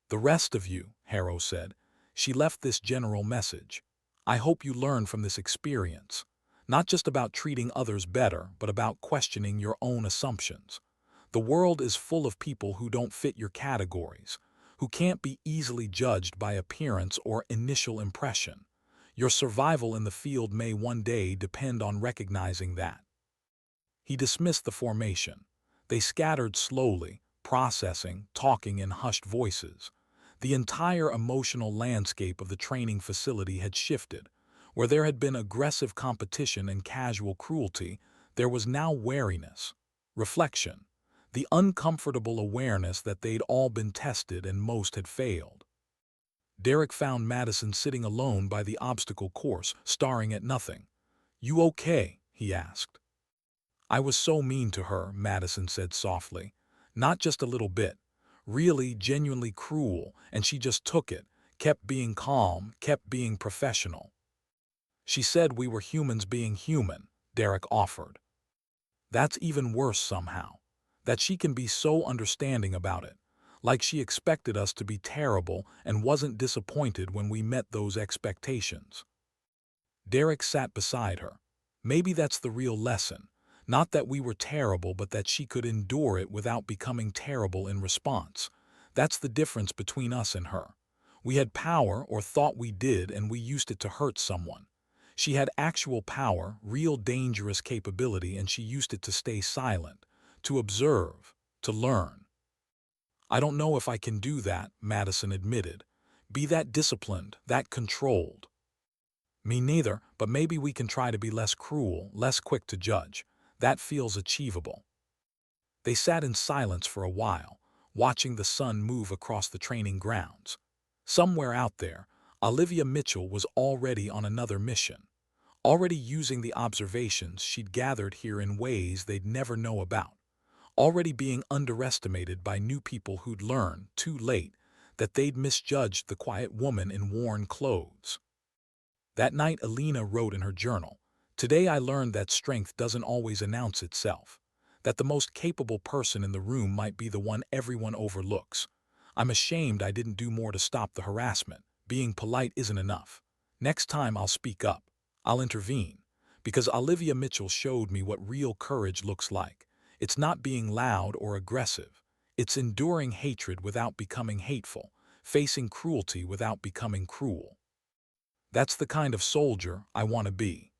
"The rest of you," Harrow said, she left this general message. "I hope you learn from this experience, not just about treating others better, but about questioning your own assumptions. The world is full of people who don't fit your categories, who can't be easily judged by appearance or initial impression. Your survival in the field may one day depend on recognizing that." He dismissed the formation. They scattered slowly, processing, talking in hushed voices. The entire emotional landscape of the training facility had shifted. Where there had been aggressive competition and casual cruelty, there was now wariness, reflection, the uncomfortable awareness that they'd all been tested and most had failed. Derek found Madison sitting alone by the obstacle course, staring at nothing. "You okay?" he asked. "I was so mean to her," Madison said softly. "Not just a little bit. Really, genuinely cruel, and she just took it, kept being calm, kept being professional. She said we were humans being human," Derek offered. "That's even worse somehow. That she can be so understanding about it. Like she expected us to be terrible and wasn't disappointed when we met those expectations." Derek sat beside her. Maybe that's the real lesson. Not that we were terrible, but that she could endure it without becoming terrible in response. That's the difference between us and her. We had power, or thought we did, and we used it to hurt someone. She had actual power, real dangerous capability, and she used it to stay silent, to observe, to learn. "I don't know if I can do that," Madison admitted. "Be that disciplined, that controlled." "Me neither, but maybe we can try to be less cruel, less quick to judge. That feels achievable." They sat in silence for a while, watching the sun move across the training grounds. Somewhere out there, Olivia Mitchell was already on another mission, already using the observations she'd gathered here in ways they'd never know about, already being underestimated by new people who'd learn, too late, that they'd misjudged the quiet woman in worn clothes. That night, Alina wrote in her journal, "Today I learned that strength doesn't always announce itself, that the most capable person in the room might be the one everyone overlooks. I'm ashamed I didn't do more to stop the harassment. Being polite isn't enough. Next time I'll speak up. I'll intervene. Because Olivia Mitchell showed me what real courage looks like. It's not being loud or aggressive. It's enduring hatred without becoming hateful, facing cruelty without becoming cruel. That's the kind of soldier I want to be."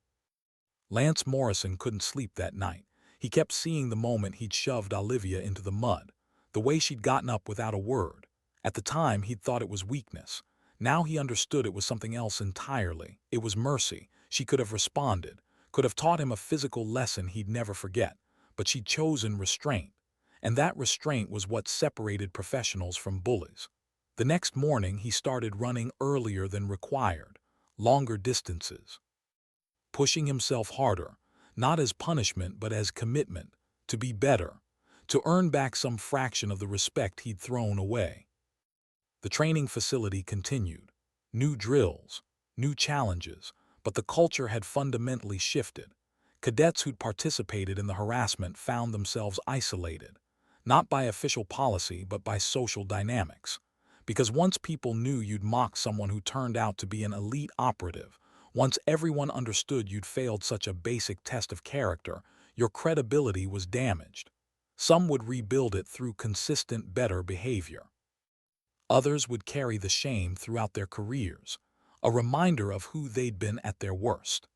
Lance Morrison couldn't sleep that night. He kept seeing the moment he'd shoved Olivia into the mud, the way she'd gotten up without a word. At the time, he'd thought it was weakness. Now he understood it was something else entirely. It was mercy. She could have responded, could have taught him a physical lesson he'd never forget, but she'd chosen restraint. And that restraint was what separated professionals from bullies. The next morning, he started running earlier than required, longer distances, pushing himself harder, not as punishment but as commitment, to be better, to earn back some fraction of the respect he'd thrown away. The training facility continued. New drills, new challenges, but the culture had fundamentally shifted. Cadets who'd participated in the harassment found themselves isolated, not by official policy but by social dynamics. Because once people knew you'd mocked someone who turned out to be an elite operative, once everyone understood you'd failed such a basic test of character, your credibility was damaged. Some would rebuild it through consistent, better behavior. Others would carry the shame throughout their careers, a reminder of who they'd been at their worst.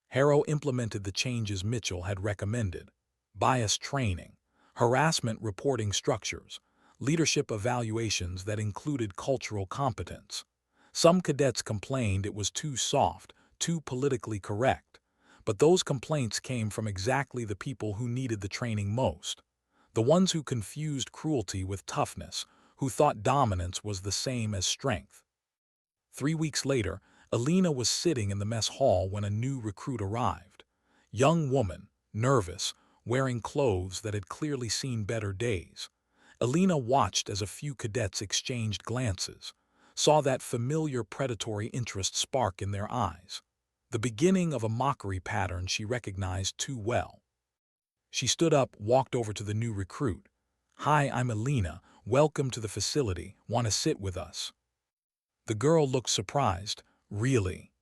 Harrow implemented the changes Mitchell had recommended: bias training, harassment reporting structures, leadership evaluations that included cultural competence. Some cadets complained it was too soft, too politically correct, but those complaints came from exactly the people who needed the training most. The ones who confused cruelty with toughness, who thought dominance was the same as strength. 3 weeks later, Alina was sitting in the mess hall when a new recruit arrived. Young woman, nervous, wearing clothes that had clearly seen better days. Alina watched as a few cadets exchanged glances, saw that familiar predatory interest spark in their eyes. The beginning of a mockery pattern she recognized too well. She stood up, walked over to the new recruit. "Hi, I'm Alina. Welcome to the facility. Want to sit with us?" The girl looked surprised. "Really?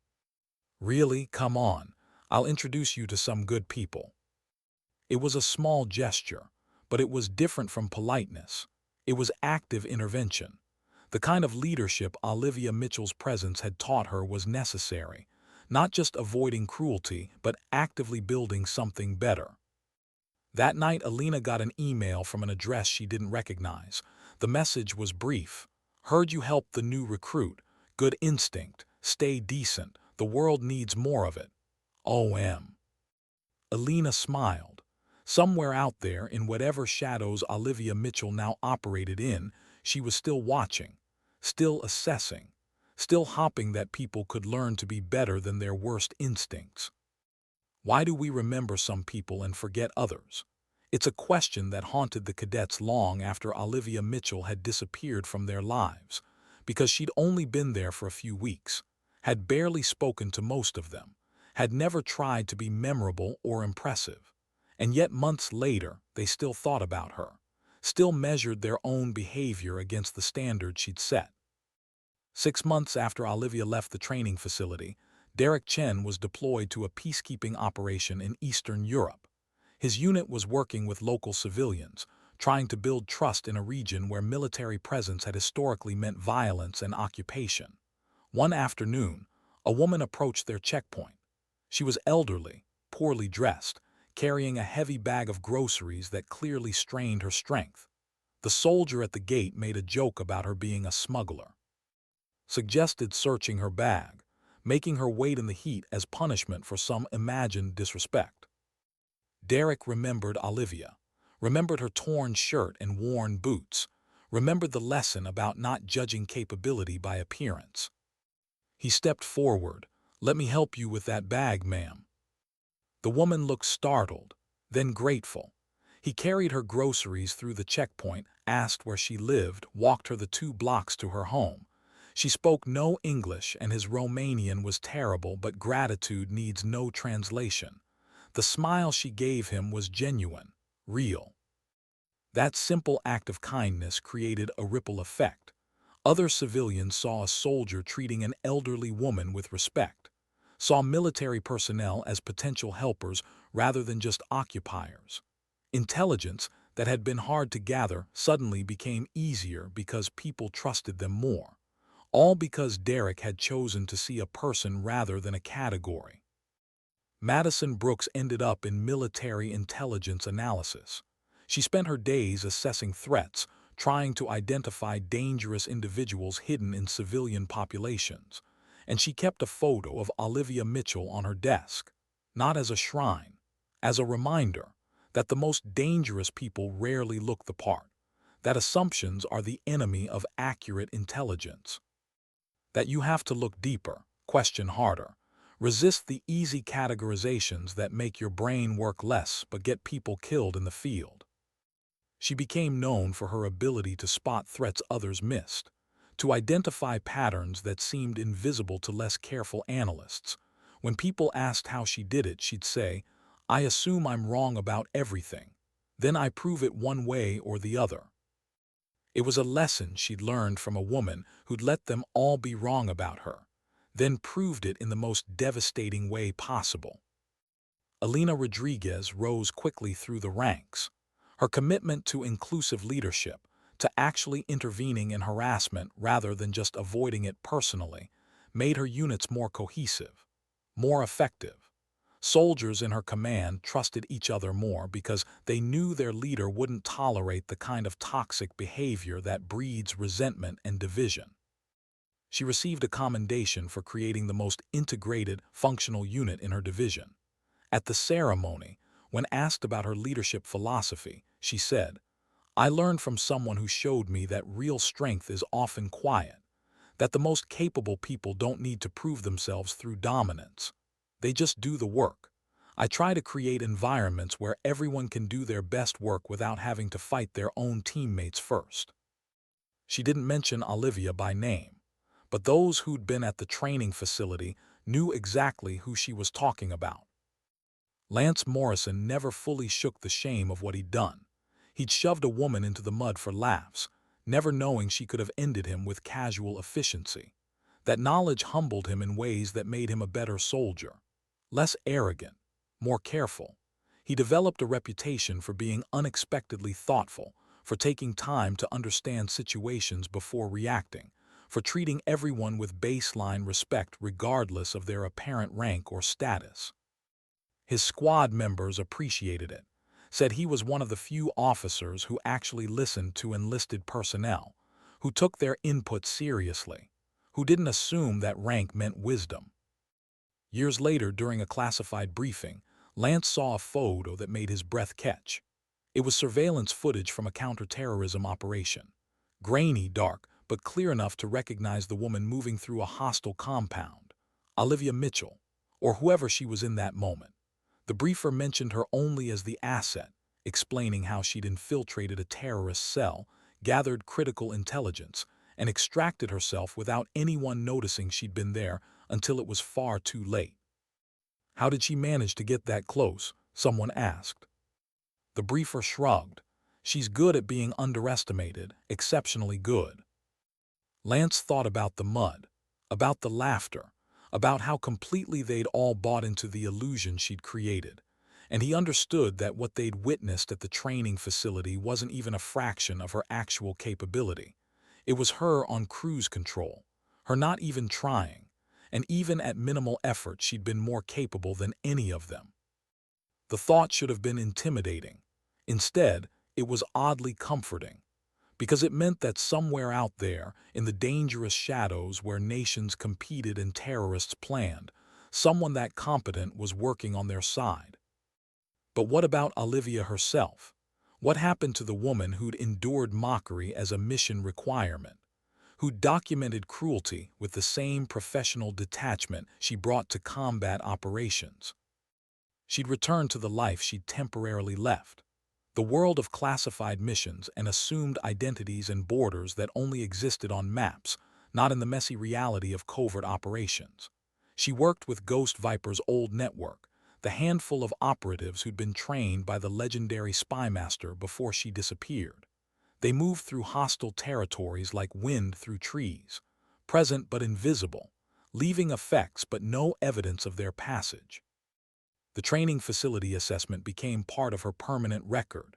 Really? Come on. I'll introduce you to some good people." It was a small gesture, but it was different from politeness. It was active intervention. The kind of leadership Olivia Mitchell's presence had taught her was necessary, not just avoiding cruelty, but actively building something better. That night, Alina got an email from an address she didn't recognize. The message was brief. "Heard you helped the new recruit. Good instinct. Stay decent. The world needs more of it. O.M." Alina smiled. Somewhere out there, in whatever shadows Olivia Mitchell now operated in, she was still watching, still assessing, still hoping that people could learn to be better than their worst instincts. Why do we remember some people and forget others? It's a question that haunted the cadets long after Olivia Mitchell had disappeared from their lives, because she'd only been there for a few weeks, had barely spoken to most of them, had never tried to be memorable or impressive. And yet months later, they still thought about her, still measured their own behavior against the standard she'd set. 6 months after Olivia left the training facility, Derek Chen was deployed to a peacekeeping operation in Eastern Europe. His unit was working with local civilians, trying to build trust in a region where military presence had historically meant violence and occupation. One afternoon, a woman approached their checkpoint. She was elderly, poorly dressed, carrying a heavy bag of groceries that clearly strained her strength. The soldier at the gate made a joke about her being a smuggler, suggested searching her bag, making her wait in the heat as punishment for some imagined disrespect. Derek remembered Olivia, remembered her torn shirt and worn boots, remembered the lesson about not judging capability by appearance. He stepped forward. "Let me help you with that bag, ma'am." The woman looked startled, then grateful. He carried her groceries through the checkpoint, asked where she lived, walked her the 2 blocks to her home. She spoke no English and his Romanian was terrible, but gratitude needs no translation. The smile she gave him was genuine, real. That simple act of kindness created a ripple effect. Other civilians saw a soldier treating an elderly woman with respect, saw military personnel as potential helpers rather than just occupiers. Intelligence that had been hard to gather suddenly became easier because people trusted them more. All because Derek had chosen to see a person rather than a category. Madison Brooks ended up in military intelligence analysis. She spent her days assessing threats, trying to identify dangerous individuals hidden in civilian populations, and she kept a photo of Olivia Mitchell on her desk, not as a shrine, as a reminder that the most dangerous people rarely look the part, that assumptions are the enemy of accurate intelligence, that you have to look deeper, question harder, resist the easy categorizations that make your brain work less but get people killed in the field. She became known for her ability to spot threats others missed, to identify patterns that seemed invisible to less careful analysts. When people asked how she did it, she'd say, "I assume I'm wrong about everything. Then I prove it one way or the other." It was a lesson she'd learned from a woman who'd let them all be wrong about her, then proved it in the most devastating way possible. Alina Rodriguez rose quickly through the ranks. Her commitment to inclusive leadership, to actually intervening in harassment rather than just avoiding it personally, made her units more cohesive, more effective. Soldiers in her command trusted each other more because they knew their leader wouldn't tolerate the kind of toxic behavior that breeds resentment and division. She received a commendation for creating the most integrated, functional unit in her division. At the ceremony, when asked about her leadership philosophy, she said, "I learned from someone who showed me that real strength is often quiet, that the most capable people don't need to prove themselves through dominance. They just do the work. I try to create environments where everyone can do their best work without having to fight their own teammates first." She didn't mention Olivia by name, but those who'd been at the training facility knew exactly who she was talking about. Lance Morrison never fully shook the shame of what he'd done. He'd shoved a woman into the mud for laughs, never knowing she could have ended him with casual efficiency. That knowledge humbled him in ways that made him a better soldier. Less arrogant, more careful. He developed a reputation for being unexpectedly thoughtful, for taking time to understand situations before reacting, for treating everyone with baseline respect regardless of their apparent rank or status. His squad members appreciated it, said he was one of the few officers who actually listened to enlisted personnel, who took their input seriously, who didn't assume that rank meant wisdom. Years later, during a classified briefing, Lance saw a photo that made his breath catch. It was surveillance footage from a counterterrorism operation. Grainy, dark, but clear enough to recognize the woman moving through a hostile compound, Olivia Mitchell, or whoever she was in that moment. The briefer mentioned her only as the asset, explaining how she'd infiltrated a terrorist cell, gathered critical intelligence, and extracted herself without anyone noticing she'd been there until it was far too late. How did she manage to get that close? Someone asked. The briefer shrugged. She's good at being underestimated, exceptionally good. Lance thought about the mud, about the laughter, about how completely they'd all bought into the illusion she'd created, and he understood that what they'd witnessed at the training facility wasn't even a fraction of her actual capability. It was her on cruise control, her not even trying, and even at minimal effort she'd been more capable than any of them. The thought should have been intimidating. Instead, it was oddly comforting, because it meant that somewhere out there, in the dangerous shadows where nations competed and terrorists planned, someone that competent was working on their side. But what about Olivia herself? What happened to the woman who'd endured mockery as a mission requirement, who documented cruelty with the same professional detachment she brought to combat operations? She'd returned to the life she'd temporarily left, the world of classified missions and assumed identities and borders that only existed on maps, not in the messy reality of covert operations. She worked with Ghost Viper's old network, the handful of operatives who'd been trained by the legendary spymaster before she disappeared. They moved through hostile territories like wind through trees, present but invisible, leaving effects but no evidence of their passage. The training facility assessment became part of her permanent record,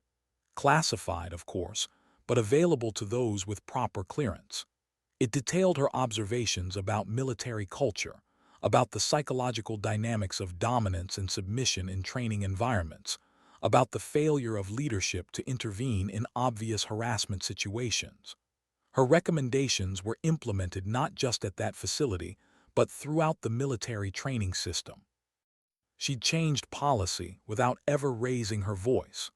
classified, of course, but available to those with proper clearance. It detailed her observations about military culture, about the psychological dynamics of dominance and submission in training environments, about the failure of leadership to intervene in obvious harassment situations. Her recommendations were implemented not just at that facility, but throughout the military training system. She'd changed policy without ever raising her voice,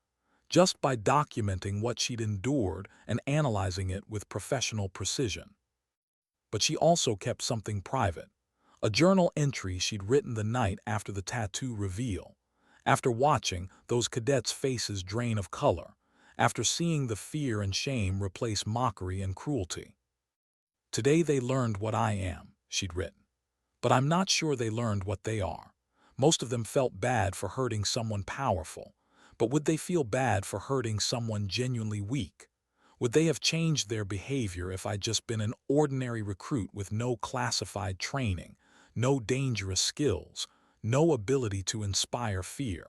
just by documenting what she'd endured and analyzing it with professional precision. But she also kept something private, a journal entry she'd written the night after the tattoo reveal, after watching those cadets' faces drain of color, after seeing the fear and shame replace mockery and cruelty. Today they learned what I am, she'd written, but I'm not sure they learned what they are. Most of them felt bad for hurting someone powerful, but would they feel bad for hurting someone genuinely weak? Would they have changed their behavior if I'd just been an ordinary recruit with no classified training, no dangerous skills, no ability to inspire fear?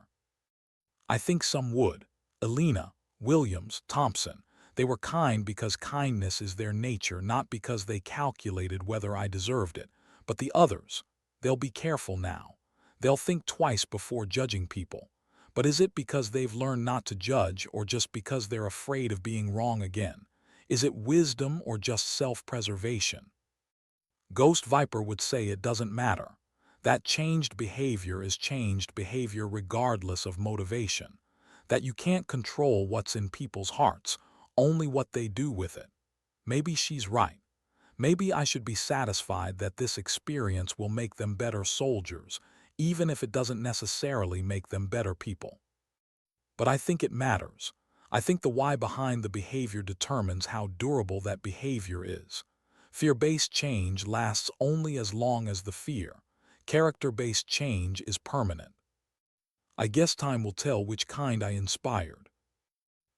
I think some would. Elena, Williams, Thompson. They were kind because kindness is their nature, not because they calculated whether I deserved it. But the others, they'll be careful now. They'll think twice before judging people. But is it because they've learned not to judge, or just because they're afraid of being wrong again? Is it wisdom or just self-preservation? Ghost Viper would say it doesn't matter. That changed behavior is changed behavior regardless of motivation. That you can't control what's in people's hearts, only what they do with it. Maybe she's right. Maybe I should be satisfied that this experience will make them better soldiers, even if it doesn't necessarily make them better people. But I think it matters. I think the why behind the behavior determines how durable that behavior is. Fear-based change lasts only as long as the fear. Character-based change is permanent. I guess time will tell which kind I inspired.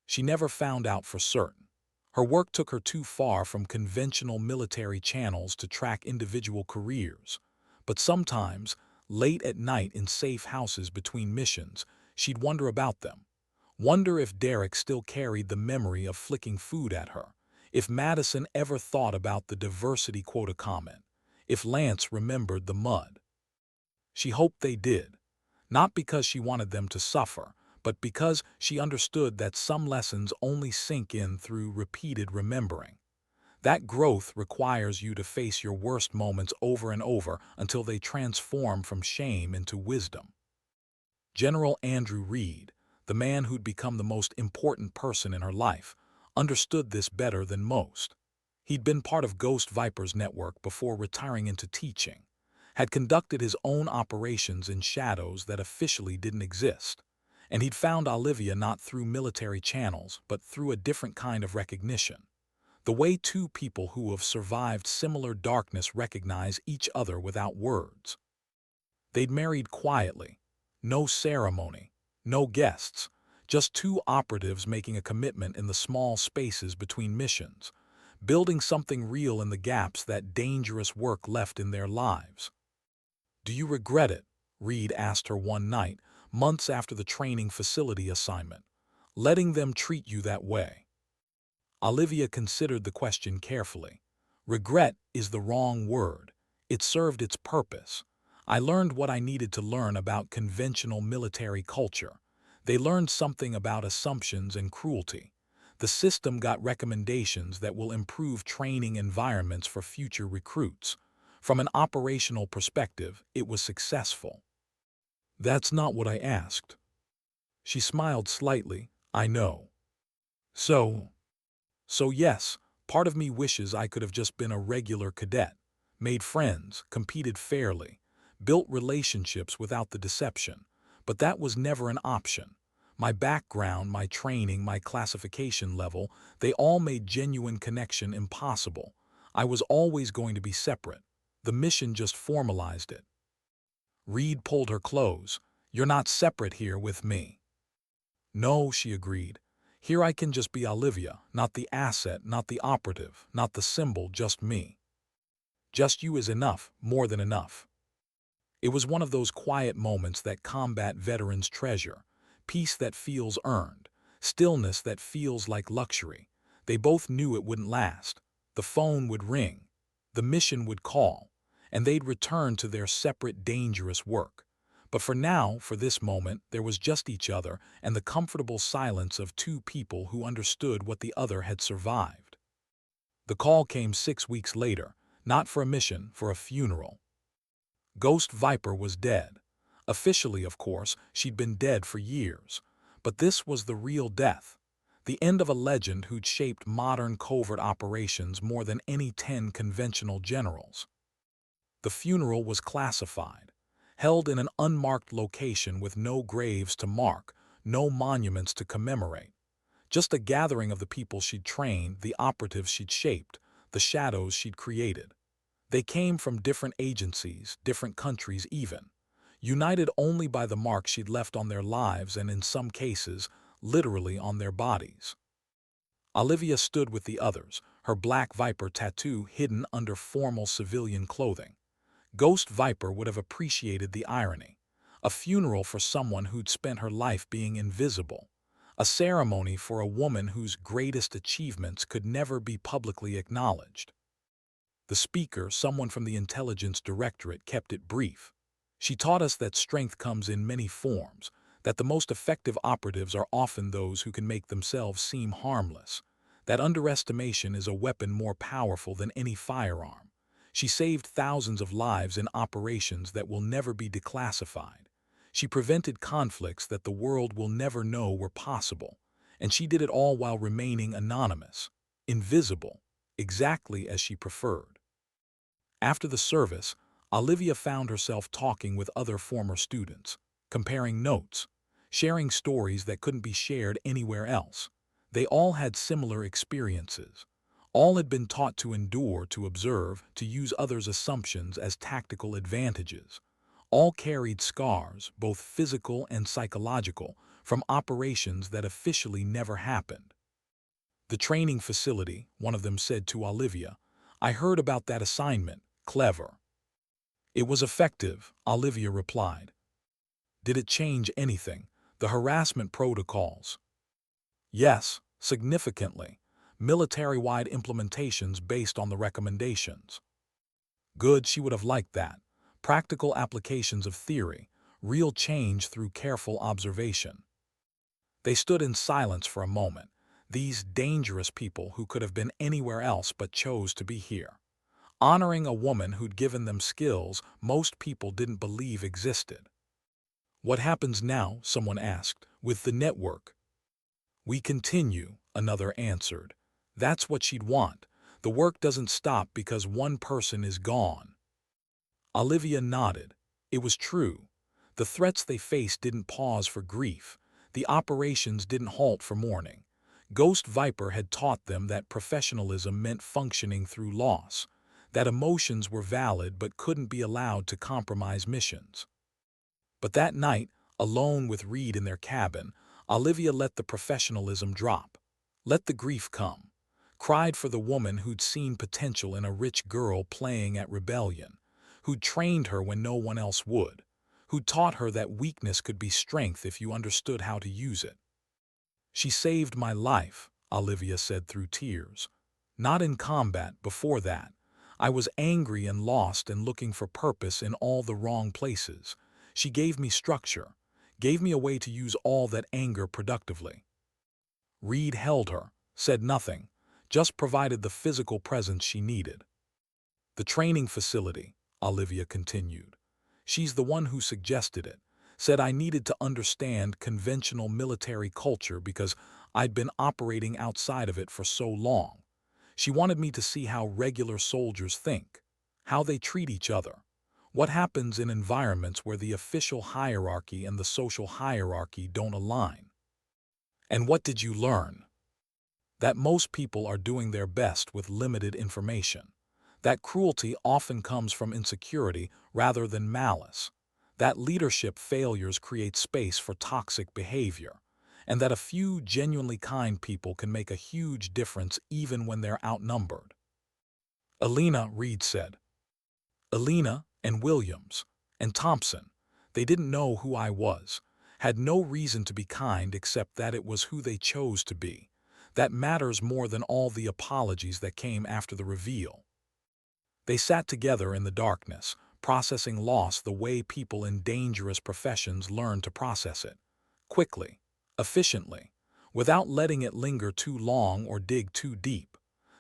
She never found out for certain. Her work took her too far from conventional military channels to track individual careers. But sometimes, late at night in safe houses between missions, she'd wonder about them. Wonder if Derek still carried the memory of flicking food at her, if Madison ever thought about the diversity quota comment, if Lance remembered the mud. She hoped they did, not because she wanted them to suffer, but because she understood that some lessons only sink in through repeated remembering. That growth requires you to face your worst moments over and over until they transform from shame into wisdom. General Andrew Reed, the man who'd become the most important person in her life, understood this better than most. He'd been part of Ghost Viper's network before retiring into teaching, had conducted his own operations in shadows that officially didn't exist, and he'd found Olivia not through military channels but through a different kind of recognition. The way two people who have survived similar darkness recognize each other without words. They'd married quietly. No ceremony, no guests, just two operatives making a commitment in the small spaces between missions, building something real in the gaps that dangerous work left in their lives. "Do you regret it?" Reed asked her one night, months after the training facility assignment. "Letting them treat you that way?" Olivia considered the question carefully. "Regret is the wrong word. It served its purpose. I learned what I needed to learn about conventional military culture. They learned something about assumptions and cruelty. The system got recommendations that will improve training environments for future recruits. From an operational perspective, it was successful." "That's not what I asked." She smiled slightly. "I know. So, So yes, part of me wishes I could have just been a regular cadet, made friends, competed fairly, built relationships without the deception, but that was never an option. My background, my training, my classification level, they all made genuine connection impossible. I was always going to be separate. The mission just formalized it." Reed pulled her close. "You're not separate here with me." "No," she agreed. "Here I can just be Olivia, not the asset, not the operative, not the symbol, just me. Just you is enough, more than enough." It was one of those quiet moments that combat veterans treasure, peace that feels earned, stillness that feels like luxury. They both knew it wouldn't last. The phone would ring, the mission would call, and they'd return to their separate dangerous work. But for now, for this moment, there was just each other and the comfortable silence of two people who understood what the other had survived. The call came 6 weeks later, not for a mission, for a funeral. Ghost Viper was dead. Officially, of course, she'd been dead for years. But this was the real death. The end of a legend who'd shaped modern covert operations more than any 10 conventional generals. The funeral was classified, held in an unmarked location with no graves to mark, no monuments to commemorate. Just a gathering of the people she'd trained, the operatives she'd shaped, the shadows she'd created. They came from different agencies, different countries even, united only by the mark she'd left on their lives and, in some cases, literally on their bodies. Olivia stood with the others, her black Viper tattoo hidden under formal civilian clothing. Ghost Viper would have appreciated the irony. A funeral for someone who'd spent her life being invisible. A ceremony for a woman whose greatest achievements could never be publicly acknowledged. The speaker, someone from the intelligence directorate, kept it brief. "She taught us that strength comes in many forms, that the most effective operatives are often those who can make themselves seem harmless, that underestimation is a weapon more powerful than any firearm. She saved thousands of lives in operations that will never be declassified. She prevented conflicts that the world will never know were possible, and she did it all while remaining anonymous, invisible, exactly as she preferred." After the service, Olivia found herself talking with other former students, comparing notes, sharing stories that couldn't be shared anywhere else. They all had similar experiences. All had been taught to endure, to observe, to use others' assumptions as tactical advantages. All carried scars, both physical and psychological, from operations that officially never happened. "The training facility," one of them said to Olivia. "I heard about that assignment. Clever." "It was effective," Olivia replied. "Did it change anything? The harassment protocols?" "Yes, significantly. Military-wide implementations based on the recommendations." Good, she would have liked that. Practical applications of theory, real change through careful observation. They stood in silence for a moment, these dangerous people who could have been anywhere else but chose to be here, honoring a woman who'd given them skills most people didn't believe existed. "What happens now?" someone asked. "With the network?" "We continue," another answered. That's what she'd want. The work doesn't stop because one person is gone. Olivia nodded. It was true. The threats they faced didn't pause for grief. The operations didn't halt for mourning. Ghost Viper had taught them that professionalism meant functioning through loss, that emotions were valid but couldn't be allowed to compromise missions. But that night, alone with Reed in their cabin, Olivia let the professionalism drop. Let the grief come. Cried for the woman who'd seen potential in a rich girl playing at rebellion, who'd trained her when no one else would, who'd taught her that weakness could be strength if you understood how to use it. She saved my life, Olivia said through tears. Not in combat, before that. I was angry and lost and looking for purpose in all the wrong places. She gave me structure, gave me a way to use all that anger productively. Reed held her, said nothing, just provided the physical presence she needed. The training facility, Olivia continued. She's the one who suggested it, said I needed to understand conventional military culture because I'd been operating outside of it for so long. She wanted me to see how regular soldiers think, how they treat each other, what happens in environments where the official hierarchy and the social hierarchy don't align. And what did you learn? That most people are doing their best with limited information. That cruelty often comes from insecurity rather than malice. That leadership failures create space for toxic behavior. And that a few genuinely kind people can make a huge difference even when they're outnumbered. Alina, Reed said. Alina and Williams and Thompson, they didn't know who I was, had no reason to be kind except that it was who they chose to be. That matters more than all the apologies that came after the reveal. They sat together in the darkness, processing loss the way people in dangerous professions learn to process it. Quickly, efficiently, without letting it linger too long or dig too deep.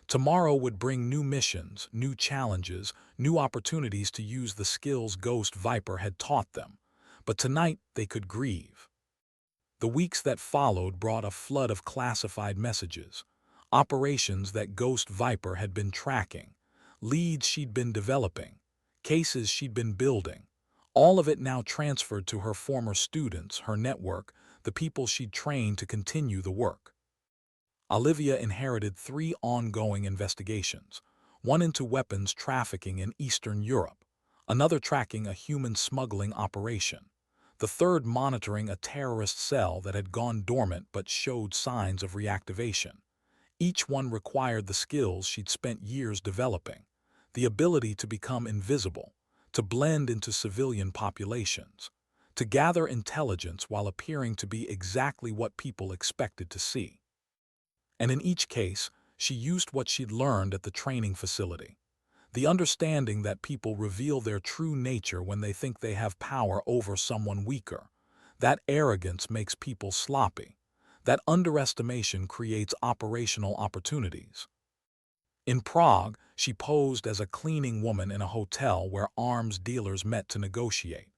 Tomorrow would bring new missions, new challenges, new opportunities to use the skills Ghost Viper had taught them. But tonight they could grieve. The weeks that followed brought a flood of classified messages, operations that Ghost Viper had been tracking, leads she'd been developing, cases she'd been building, all of it now transferred to her former students, her network, the people she'd trained to continue the work. Olivia inherited 3 ongoing investigations, one into weapons trafficking in Eastern Europe, another tracking a human smuggling operation, the third monitoring a terrorist cell that had gone dormant but showed signs of reactivation. Each one required the skills she'd spent years developing, the ability to become invisible, to blend into civilian populations, to gather intelligence while appearing to be exactly what people expected to see. And in each case, she used what she'd learned at the training facility. The understanding that people reveal their true nature when they think they have power over someone weaker. That arrogance makes people sloppy. That underestimation creates operational opportunities. In Prague, she posed as a cleaning woman in a hotel where arms dealers met to negotiate.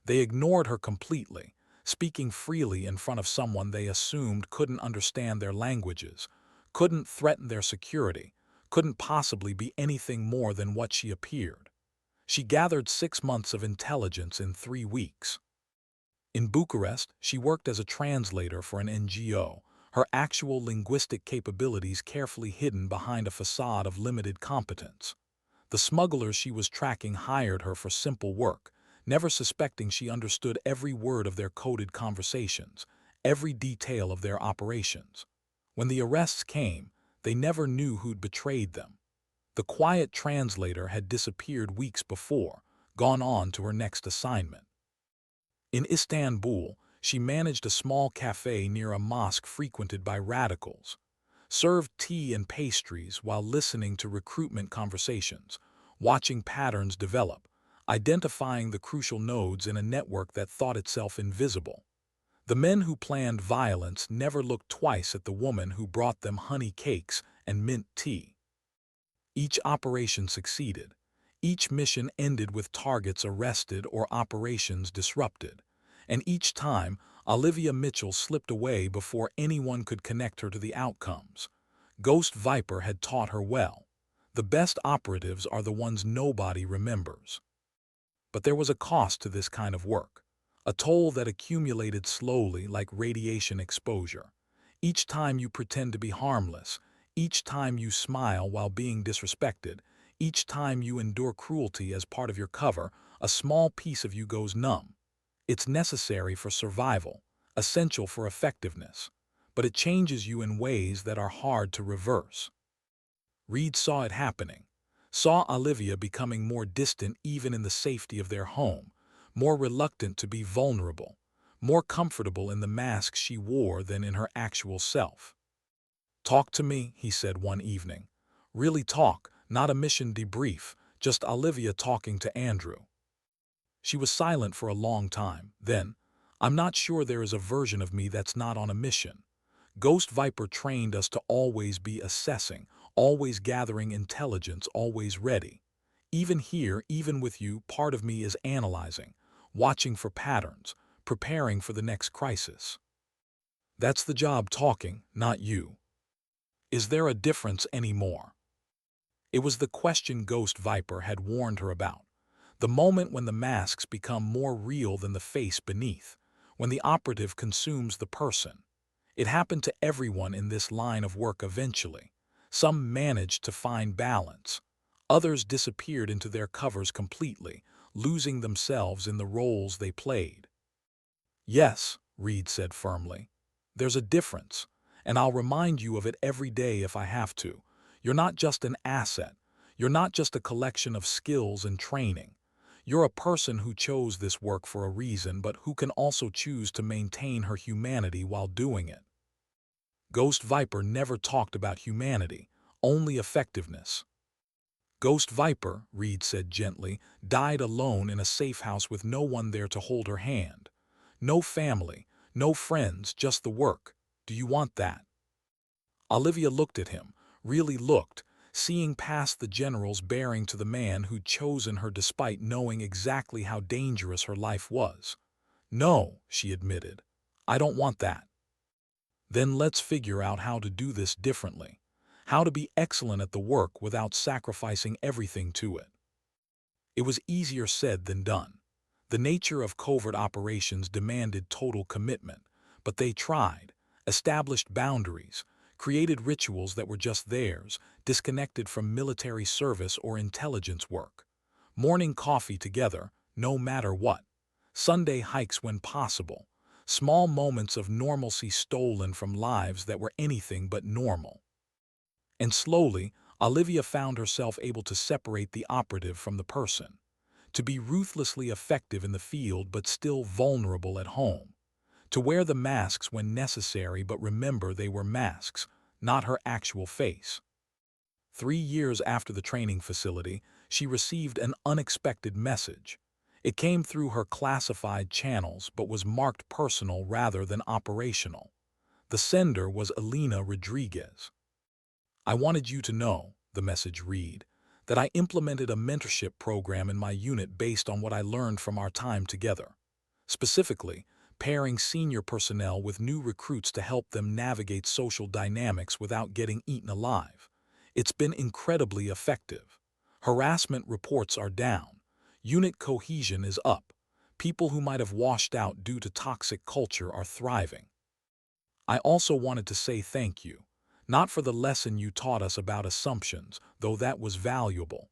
They ignored her completely, speaking freely in front of someone they assumed couldn't understand their languages, couldn't threaten their security, couldn't possibly be anything more than what she appeared. She gathered 6 months of intelligence in 3 weeks. In Bucharest, she worked as a translator for an NGO, her actual linguistic capabilities carefully hidden behind a facade of limited competence. The smugglers she was tracking hired her for simple work, never suspecting she understood every word of their coded conversations, every detail of their operations. When the arrests came, they never knew who'd betrayed them. The quiet translator had disappeared weeks before, gone on to her next assignment. In Istanbul, she managed a small cafe near a mosque frequented by radicals, served tea and pastries while listening to recruitment conversations, watching patterns develop, identifying the crucial nodes in a network that thought itself invisible. The men who planned violence never looked twice at the woman who brought them honey cakes and mint tea. Each operation succeeded. Each mission ended with targets arrested or operations disrupted. And each time, Olivia Mitchell slipped away before anyone could connect her to the outcomes. Ghost Viper had taught her well. The best operatives are the ones nobody remembers. But there was a cost to this kind of work, a toll that accumulated slowly like radiation exposure. Each time you pretend to be harmless, each time you smile while being disrespected, each time you endure cruelty as part of your cover, a small piece of you goes numb. It's necessary for survival, essential for effectiveness, but it changes you in ways that are hard to reverse. Reed saw it happening, saw Olivia becoming more distant even in the safety of their home, more reluctant to be vulnerable, more comfortable in the mask she wore than in her actual self. "Talk to me," he said one evening. "Really talk, not a mission debrief, just Olivia talking to Andrew." She was silent for a long time. Then, "I'm not sure there is a version of me that's not on a mission. Ghost Viper trained us to always be assessing, always gathering intelligence, always ready. Even here, even with you, part of me is analyzing, watching for patterns, preparing for the next crisis. That's the job talking, not you. Is there a difference anymore?" It was the question Ghost Viper had warned her about. The moment when the masks become more real than the face beneath, when the operative consumes the person. It happened to everyone in this line of work eventually. Some managed to find balance. Others disappeared into their covers completely, losing themselves in the roles they played. "Yes," Reed said firmly. "There's a difference, and I'll remind you of it every day if I have to. You're not just an asset. You're not just a collection of skills and training. You're a person who chose this work for a reason, but who can also choose to maintain her humanity while doing it." Ghost Viper never talked about humanity, only effectiveness. "Ghost Viper," Reed said gently, "died alone in a safe house with no one there to hold her hand. No family, no friends, just the work. Do you want that?" Olivia looked at him, really looked, seeing past the general's bearing to the man who'd chosen her despite knowing exactly how dangerous her life was. "No," she admitted, "I don't want that." "Then let's figure out how to do this differently. How to be excellent at the work without sacrificing everything to it." It was easier said than done. The nature of covert operations demanded total commitment, but they tried, established boundaries, created rituals that were just theirs, disconnected from military service or intelligence work. Morning coffee together, no matter what. Sunday hikes when possible. Small moments of normalcy stolen from lives that were anything but normal. And slowly, Olivia found herself able to separate the operative from the person, to be ruthlessly effective in the field but still vulnerable at home, to wear the masks when necessary but remember they were masks, not her actual face. 3 years after the training facility, she received an unexpected message. It came through her classified channels but was marked personal rather than operational. The sender was Elena Rodriguez. "I wanted you to know," the message read, "that I implemented a mentorship program in my unit based on what I learned from our time together. Specifically, pairing senior personnel with new recruits to help them navigate social dynamics without getting eaten alive. It's been incredibly effective. Harassment reports are down. Unit cohesion is up. People who might have washed out due to toxic culture are thriving. I also wanted to say thank you, not for the lesson you taught us about assumptions, though that was valuable,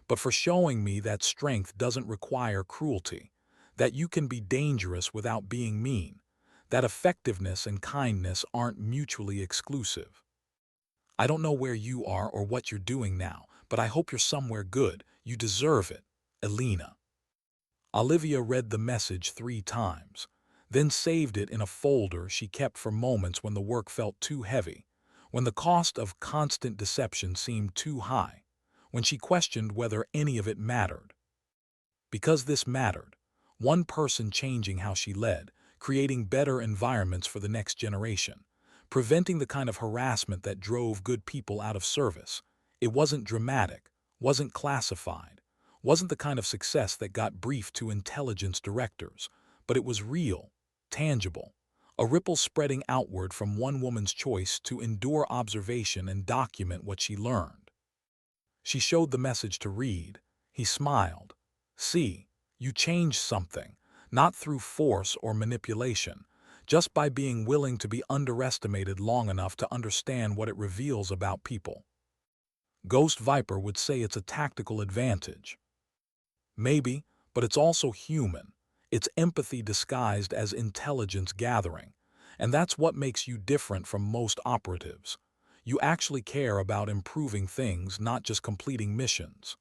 but for showing me that strength doesn't require cruelty, that you can be dangerous without being mean, that effectiveness and kindness aren't mutually exclusive. I don't know where you are or what you're doing now, but I hope you're somewhere good. You deserve it, Elena." Olivia read the message 3 times, then saved it in a folder she kept for moments when the work felt too heavy, when the cost of constant deception seemed too high, when she questioned whether any of it mattered. Because this mattered, one person changing how she led, creating better environments for the next generation, preventing the kind of harassment that drove good people out of service. It wasn't dramatic, wasn't classified, wasn't the kind of success that got briefed to intelligence directors, but it was real, tangible, a ripple spreading outward from one woman's choice to endure observation and document what she learned. She showed the message to Reed. He smiled. See, you changed something, not through force or manipulation, just by being willing to be underestimated long enough to understand what it reveals about people. Ghost Viper would say it's a tactical advantage. Maybe, but it's also human. It's empathy disguised as intelligence gathering. And that's what makes you different from most operatives. You actually care about improving things, not just completing missions.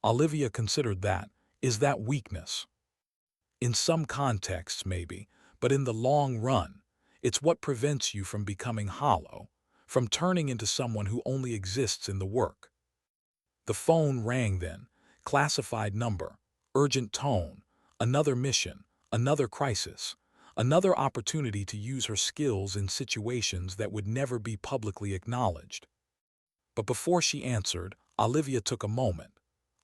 Olivia considered that. Is that weakness? In some contexts, maybe, but in the long run, it's what prevents you from becoming hollow, from turning into someone who only exists in the work. The phone rang then. Classified number, urgent tone, another mission, another crisis, another opportunity to use her skills in situations that would never be publicly acknowledged. But before she answered, Olivia took a moment,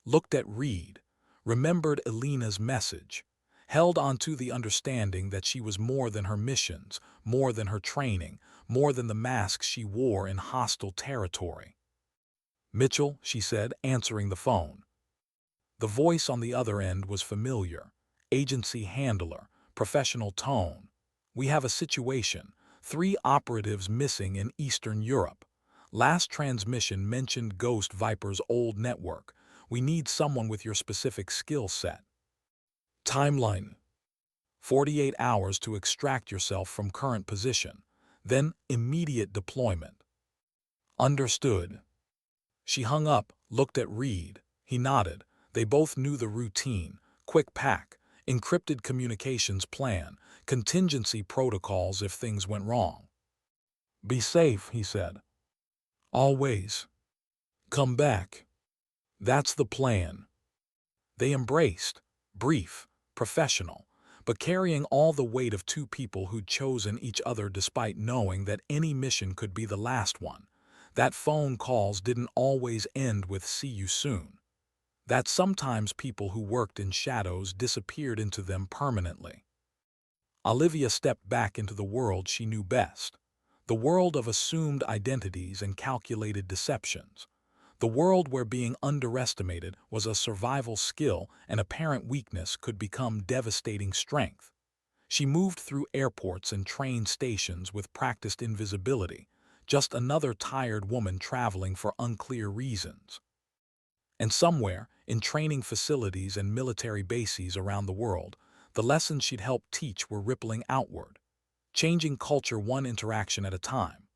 looked at Reed, remembered Elena's message, held onto the understanding that she was more than her missions, more than her training, more than the mask she wore in hostile territory. "Mitchell," she said, answering the phone. The voice on the other end was familiar. Agency handler, professional tone. "We have a situation. 3 operatives missing in Eastern Europe. Last transmission mentioned Ghost Viper's old network. We need someone with your specific skill set. Timeline: 48 hours to extract yourself from current position. Then immediate deployment." Understood. She hung up, looked at Reed. He nodded. They both knew the routine: quick pack, encrypted communications plan, contingency protocols if things went wrong. "Be safe," he said. "Always. Come back." That's the plan. They embraced, brief, professional, but carrying all the weight of 2 people who'd chosen each other despite knowing that any mission could be the last one. That phone calls didn't always end with "see you soon." That sometimes people who worked in shadows disappeared into them permanently. Olivia stepped back into the world she knew best. The world of assumed identities and calculated deceptions. The world where being underestimated was a survival skill and apparent weakness could become devastating strength. She moved through airports and train stations with practiced invisibility, just another tired woman traveling for unclear reasons. And somewhere, in training facilities and military bases around the world, the lessons she'd helped teach were rippling outward, changing culture one interaction at a time,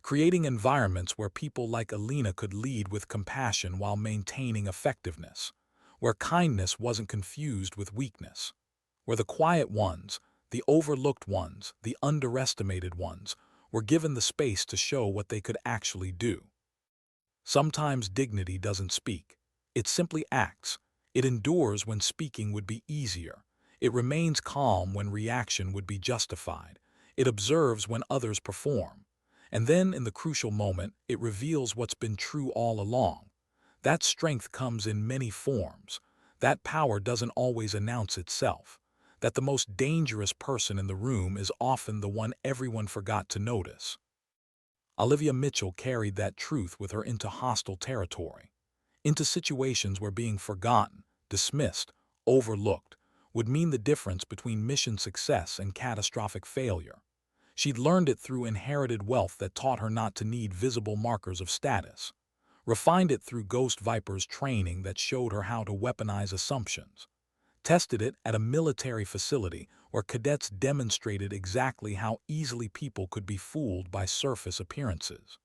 creating environments where people like Elena could lead with compassion while maintaining effectiveness, where kindness wasn't confused with weakness, where the quiet ones, the overlooked ones, the underestimated ones, were given the space to show what they could actually do. Sometimes dignity doesn't speak. It simply acts. It endures when speaking would be easier. It remains calm when reaction would be justified. It observes when others perform. And then, in the crucial moment, it reveals what's been true all along. That strength comes in many forms. That power doesn't always announce itself. That the most dangerous person in the room is often the one everyone forgot to notice. Olivia Mitchell carried that truth with her into hostile territory, into situations where being forgotten, dismissed, overlooked would mean the difference between mission success and catastrophic failure. She'd learned it through inherited wealth that taught her not to need visible markers of status, refined it through Ghost Viper's training that showed her how to weaponize assumptions, tested it at a military facility where cadets demonstrated exactly how easily people could be fooled by surface appearances.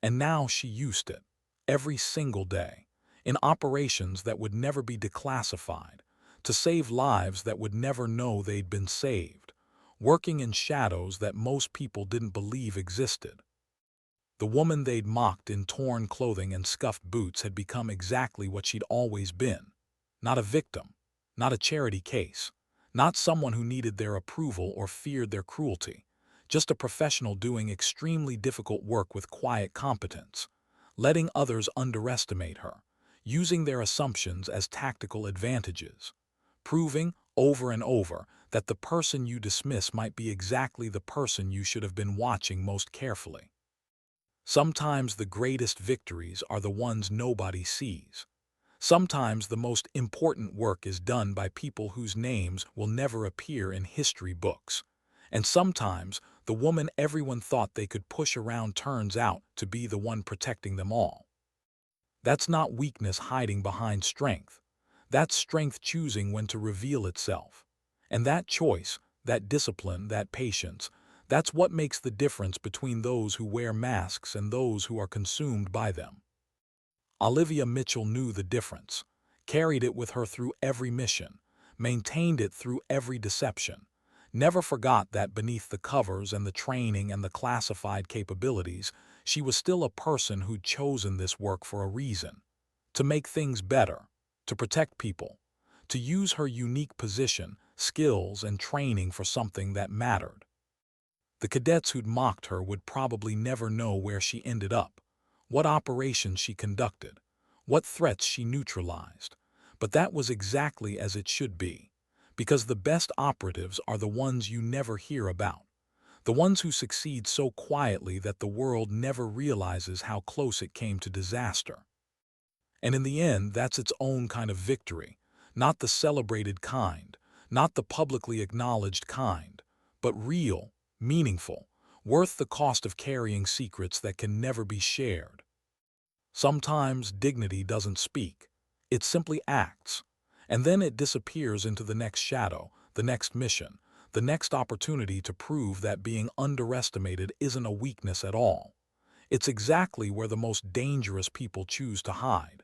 And now she used it, every single day, in operations that would never be declassified, to save lives that would never know they'd been saved, working in shadows that most people didn't believe existed. The woman they'd mocked in torn clothing and scuffed boots had become exactly what she'd always been: not a victim, not a charity case, not someone who needed their approval or feared their cruelty, just a professional doing extremely difficult work with quiet competence, letting others underestimate her, using their assumptions as tactical advantages, proving over and over that the person you dismiss might be exactly the person you should have been watching most carefully. Sometimes the greatest victories are the ones nobody sees. Sometimes the most important work is done by people whose names will never appear in history books. And sometimes the woman everyone thought they could push around turns out to be the one protecting them all. That's not weakness hiding behind strength. That's strength choosing when to reveal itself. And that choice, that discipline, that patience, that's what makes the difference between those who wear masks and those who are consumed by them. Olivia Mitchell knew the difference, carried it with her through every mission, maintained it through every deception, never forgot that beneath the covers and the training and the classified capabilities, she was still a person who'd chosen this work for a reason: to make things better, to protect people, to use her unique position, skills, and training for something that mattered. The cadets who'd mocked her would probably never know where she ended up, what operations she conducted, what threats she neutralized. But that was exactly as it should be, because the best operatives are the ones you never hear about, the ones who succeed so quietly that the world never realizes how close it came to disaster. And in the end, that's its own kind of victory, not the celebrated kind, not the publicly acknowledged kind, but real, meaningful, worth the cost of carrying secrets that can never be shared. Sometimes dignity doesn't speak, it simply acts, and then it disappears into the next shadow, the next mission, the next opportunity to prove that being underestimated isn't a weakness at all. It's exactly where the most dangerous people choose to hide.